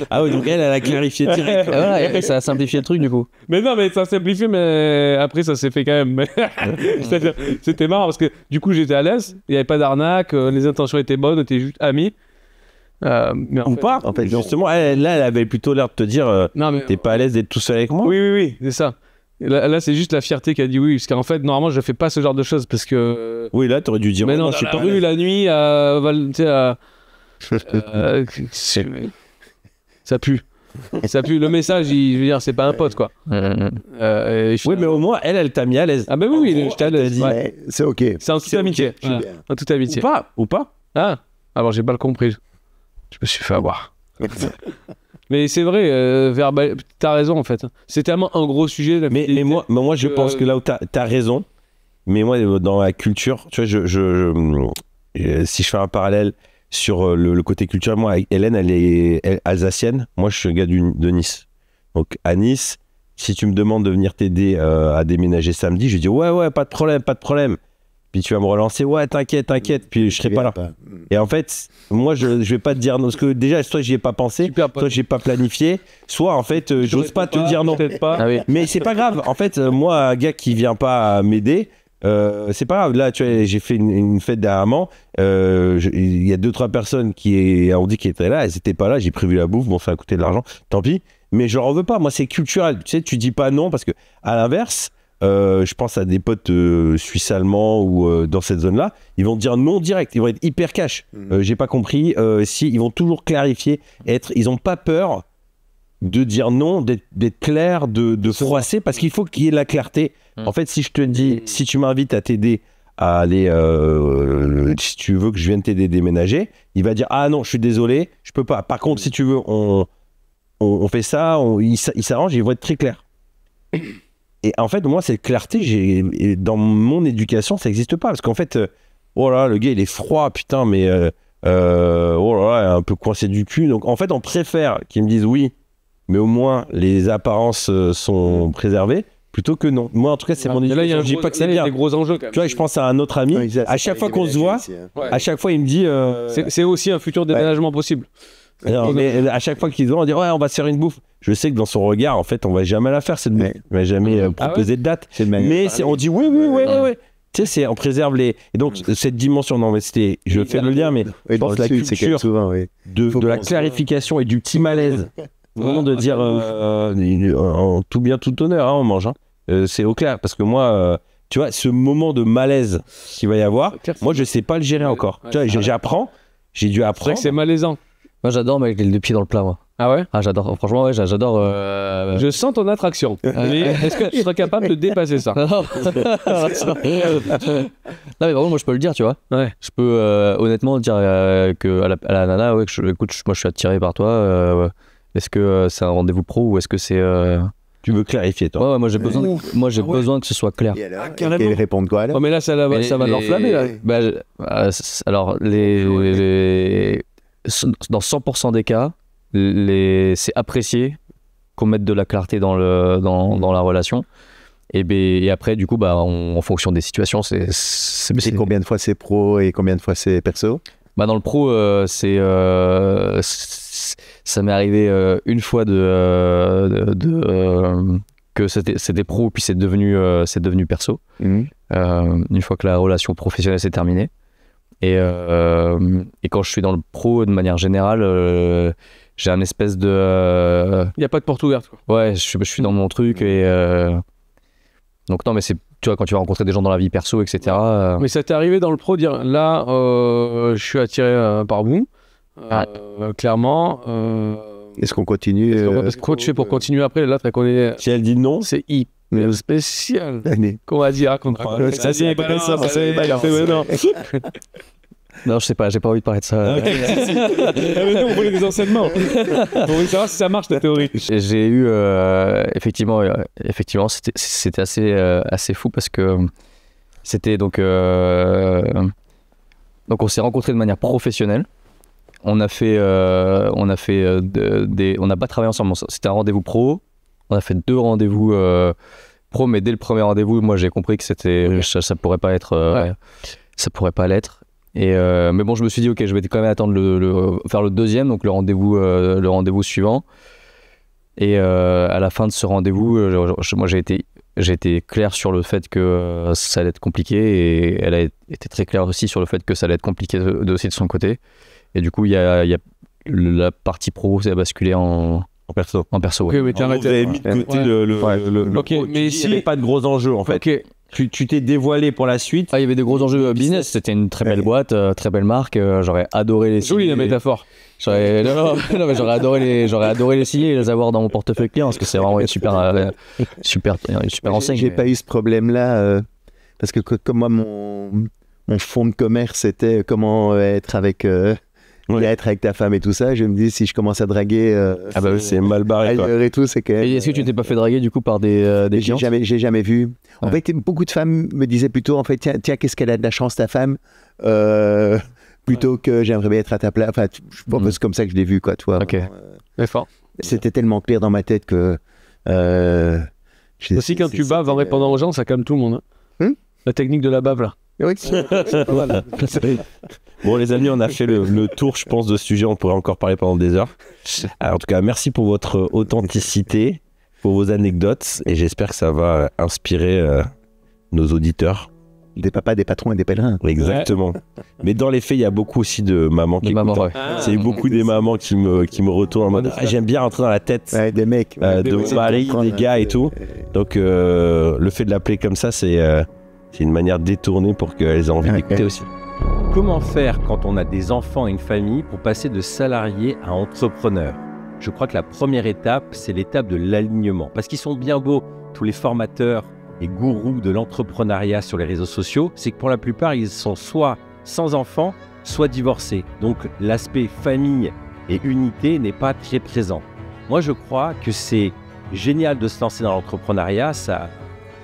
Ah oui, donc elle a clarifié direct. Voilà, et après, ça a simplifié le truc, du coup. Mais non, mais ça a simplifié, mais après, ça s'est fait quand même. C'était marrant parce que du coup, j'étais à l'aise, il n'y avait pas d'arnaque, les intentions étaient bonnes, on était juste amis. Mais en fait, justement, elle avait plutôt l'air de te dire t'es pas à l'aise d'être tout seul avec moi. Oui, c'est ça. Là, c'est juste la fierté qui a dit oui, parce qu'en fait, normalement, je fais pas ce genre de choses parce que. Oui, là, t'aurais dû dire. Mais non, je suis pas rue la nuit ça pue. Ça pue. Le message, je veux dire, c'est pas un pote, quoi. Oui, mais au moins, elle t'a mis à l'aise. Ah, ben oui, je t'ai dit. Ouais, c'est ok. C'est en toute amitié. En toute amitié. Ou pas. Ah, alors j'ai mal compris. Je me suis fait avoir. Mais c'est vrai, t'as raison en fait. C'est tellement un gros sujet. Mais moi, je pense que là où t'as raison, mais moi, dans la culture, tu vois, si je fais un parallèle sur le côté culturel, moi, Hélène, elle est alsacienne. Moi, je suis un gars de Nice. Donc, à Nice, si tu me demandes de venir t'aider à déménager samedi, je dis ouais, pas de problème. Puis tu vas me relancer, ouais, t'inquiète, puis je serai pas là. Et en fait, moi, je vais pas te dire non, parce que déjà, soit j'y ai pas pensé, soit j'ai pas planifié, soit en fait, j'ose pas te dire non. Pas. Ah oui. Mais c'est pas grave. En fait, moi, un gars qui vient pas m'aider, c'est pas grave. Là, tu vois, j'ai fait une fête dernièrement. Il y a 2-3 personnes qui ont dit qu'ils étaient là, elles étaient pas là. J'ai prévu la bouffe, bon, ça a coûté de l'argent. Tant pis. Mais je leur veux pas. Moi, c'est culturel. Tu sais, tu dis pas non parce que, à l'inverse, je pense à des potes suisses-allemands ou dans cette zone-là, ils vont te dire non direct, ils vont être hyper cash. J'ai pas compris. Ils vont toujours clarifier, ils ont pas peur de dire non, d'être clair, de froisser, parce qu'il faut qu'il y ait la clarté. En fait, si je te dis, si tu m'invites à t'aider à aller, si tu veux que je vienne t'aider à déménager, il va dire ah non, je suis désolé, je peux pas. Par contre, si tu veux, on fait ça, il s'arrange, ils vont être très clairs. Et en fait, moi, cette clarté, dans mon éducation, ça n'existe pas. Parce qu'en fait, oh là, le gars, il est froid, putain, mais oh là là, un peu coincé du cul. Donc, en fait, on préfère qu'ils me disent oui, mais au moins les apparences sont préservées. Plutôt que non. Moi, en tout cas, c'est mon idée. Là, il y a je dis pas que c'est bien. des gros enjeux. Quand même. Tu vois, je pense à un autre ami. À chaque fois qu'on se voit, à chaque fois, il me dit. C'est aussi un futur déménagement possible. Non, mais à chaque fois qu'il se voit, on dit ouais, on va se faire une bouffe. Je sais que dans son regard, en fait, on va jamais la faire cette bouffe. On va jamais proposer de date. Mais on dit oui. Tu sais, on préserve les. Et donc, cette dimension, non, mais c'était. Je fais le lien, mais je pense que la culture de la clarification et du petit malaise. Vraiment de dire en tout bien, tout honneur, on mange. C'est au clair. Parce que moi, tu vois, ce moment de malaise qu'il va y avoir, moi, je sais pas le gérer encore. Tu vois, j'apprends. J'ai dû apprendre. C'est vrai que c'est malaisant. Moi, j'adore mettre les deux pieds dans le plat, moi. Ah ouais? Ah, j'adore. Franchement, ouais, j'adore. Je sens ton attraction. Mais est-ce que tu serais capable de dépasser ça? Non, mais vraiment, moi, je peux le dire, tu vois. Ouais. Je peux honnêtement dire que à la nana, ouais, écoute, moi, je suis attiré par toi. Est-ce que c'est un rendez-vous pro ou est-ce que c'est. Tu veux clarifier, toi? Ouais, moi, j'ai besoin que ce soit clair. Et alors, qu'elles répondent quoi alors? Oh, mais là, ça va l'enflammer, là. Alors, dans 100% des cas, c'est apprécié qu'on mette de la clarté dans la relation. Et après, du coup, en fonction des situations, c'est combien de fois c'est pro et combien de fois c'est perso? Dans le pro, ça m'est arrivé une fois que c'était pro, puis c'est devenu perso. Une fois que la relation professionnelle s'est terminée. Et quand je suis dans le pro, de manière générale, j'ai un espèce de... Il n'y a pas de porte ouverte, quoi. Ouais, je suis dans mon truc et... Donc non, mais c'est... Tu vois, quand tu vas rencontrer des gens dans la vie perso, etc. Mais ça t'est arrivé dans le pro, dire là, je suis attiré par vous, clairement. Est-ce qu'on continue Parce que quoi tu fais pour continuer après, là, qu'on est... Si elle dit non, c'est hyper spécial. Qu'on va dire, qu'on raconte. Ça, c'est intéressant. Non, je sais pas, j'ai pas envie de parler de ça. On voulait des enseignements. On voulait savoir si ça marche, ta théorie. J'ai eu, effectivement, c'était assez fou parce que c'était donc on s'est rencontrés de manière professionnelle. On n'a pas travaillé ensemble. C'était un rendez-vous pro. On a fait 2 rendez-vous pro, mais dès le premier rendez-vous, moi j'ai compris que ça pourrait pas être, ça pourrait pas l'être. Mais bon, je me suis dit ok, je vais quand même attendre faire le deuxième, donc le rendez-vous suivant. Et à la fin de ce rendez-vous, moi j'ai été clair sur le fait que ça allait être compliqué, et elle a été très claire aussi sur le fait que ça allait être compliqué aussi de son côté. Et du coup, il y a la partie pro, c'est basculé en perso. En perso, ouais. Okay, mais vous avez mis de côté le ok, mais il n'y avait pas de gros enjeux en fait. Ok. Tu t'es dévoilé pour la suite. Il y avait des gros enjeux business. C'était une très belle boîte, très belle marque. J'aurais adoré les signer. Jolie la métaphore. Mais j'aurais adoré les signer et les avoir dans mon portefeuille client parce que c'est vraiment une super enseigne. J'ai pas eu ce problème-là parce que comme moi, mon fond de commerce, c'était comment être avec ta femme et tout ça. Je me dis, si je commence à draguer, c'est mal barré. Et tout, c'est quand même. Et est-ce que tu t'es pas fait draguer du coup par des gens? J'ai jamais vu. En fait, beaucoup de femmes me disaient plutôt, en fait, tiens, qu'est-ce qu'elle a de la chance ta femme, plutôt que j'aimerais bien être à ta place. Enfin, je pense que c'est comme ça que je l'ai vu, quoi, toi. Ok. C'était tellement clair dans ma tête que. Aussi, quand tu baves en répondant aux gens, ça calme tout le monde. La technique de la bave, là. Oui. Voilà. Bon, les amis, on a fait le tour, je pense, de ce sujet. On pourrait encore parler pendant des heures. Alors, en tout cas, merci pour votre authenticité, pour vos anecdotes, et j'espère que ça va inspirer nos auditeurs. Des papas, des patrons et des pèlerins. Exactement. Mais dans les faits, il y a beaucoup aussi de mamans qui écoutent. Ouais. C'est beaucoup des mamans qui me retournent en mode j'aime bien rentrer dans la tête des mecs, de mon mari, des gars et tout. Donc, le fait de l'appeler comme ça, c'est une manière détournée pour qu'elles aient envie d'écouter aussi. Comment faire quand on a des enfants et une famille pour passer de salarié à entrepreneur? Je crois que la première étape, c'est l'étape de l'alignement. Parce qu'ils sont bien beaux, tous les formateurs et gourous de l'entrepreneuriat sur les réseaux sociaux, c'est que pour la plupart, ils sont soit sans enfants, soit divorcés. Donc l'aspect famille et unité n'est pas très présent. Moi, je crois que c'est génial de se lancer dans l'entrepreneuriat, ça a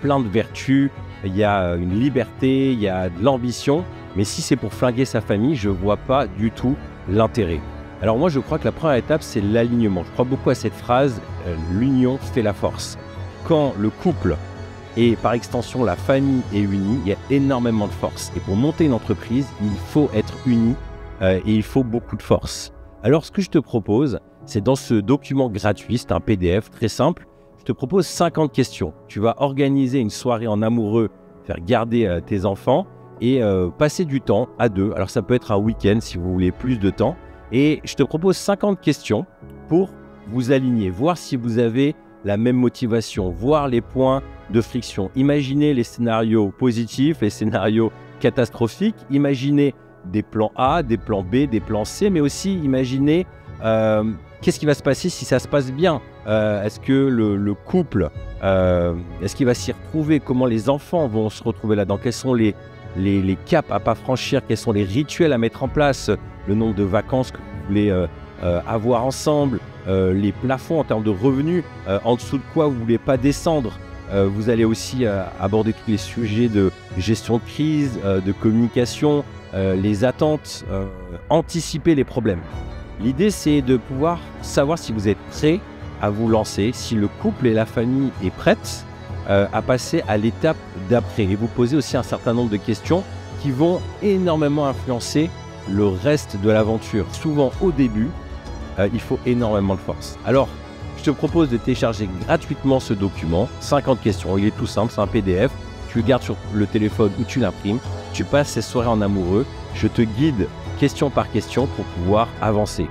plein de vertus, il y a une liberté, il y a de l'ambition, mais si c'est pour flinguer sa famille, je ne vois pas du tout l'intérêt. Alors moi, je crois que la première étape, c'est l'alignement. Je crois beaucoup à cette phrase, l'union fait la force. Quand le couple et par extension la famille est unie, il y a énormément de force. Et pour monter une entreprise, il faut être uni et il faut beaucoup de force. Alors ce que je te propose, c'est dans ce document gratuit, c'est un PDF très simple, je te propose 50 questions. Tu vas organiser une soirée en amoureux, faire garder tes enfants et passer du temps à deux. Alors ça peut être un week-end si vous voulez plus de temps. Et je te propose 50 questions pour vous aligner, voir si vous avez la même motivation, voir les points de friction. Imaginez les scénarios positifs, les scénarios catastrophiques. Imaginez des plans A, des plans B, des plans C, mais aussi imaginez qu'est-ce qui va se passer si ça se passe bien. Est-ce que le couple, est-ce qu'il va s'y retrouver? Comment les enfants vont se retrouver là-dedans? Quels sont les caps à ne pas franchir? Quels sont les rituels à mettre en place? Le nombre de vacances que vous voulez avoir ensemble, les plafonds en termes de revenus, en dessous de quoi vous ne voulez pas descendre. Vous allez aussi aborder tous les sujets de gestion de crise, de communication, les attentes, anticiper les problèmes. L'idée, c'est de pouvoir savoir si vous êtes prêt à vous lancer, si le couple et la famille est prête à passer à l'étape d'après. Et vous posez aussi un certain nombre de questions qui vont énormément influencer le reste de l'aventure. Souvent au début, il faut énormément de force. Alors, je te propose de télécharger gratuitement ce document, 50 questions. Il est tout simple, c'est un PDF. Tu le gardes sur le téléphone ou tu l'imprimes. Tu passes ces soirées en amoureux. Je te guide question par question pour pouvoir avancer.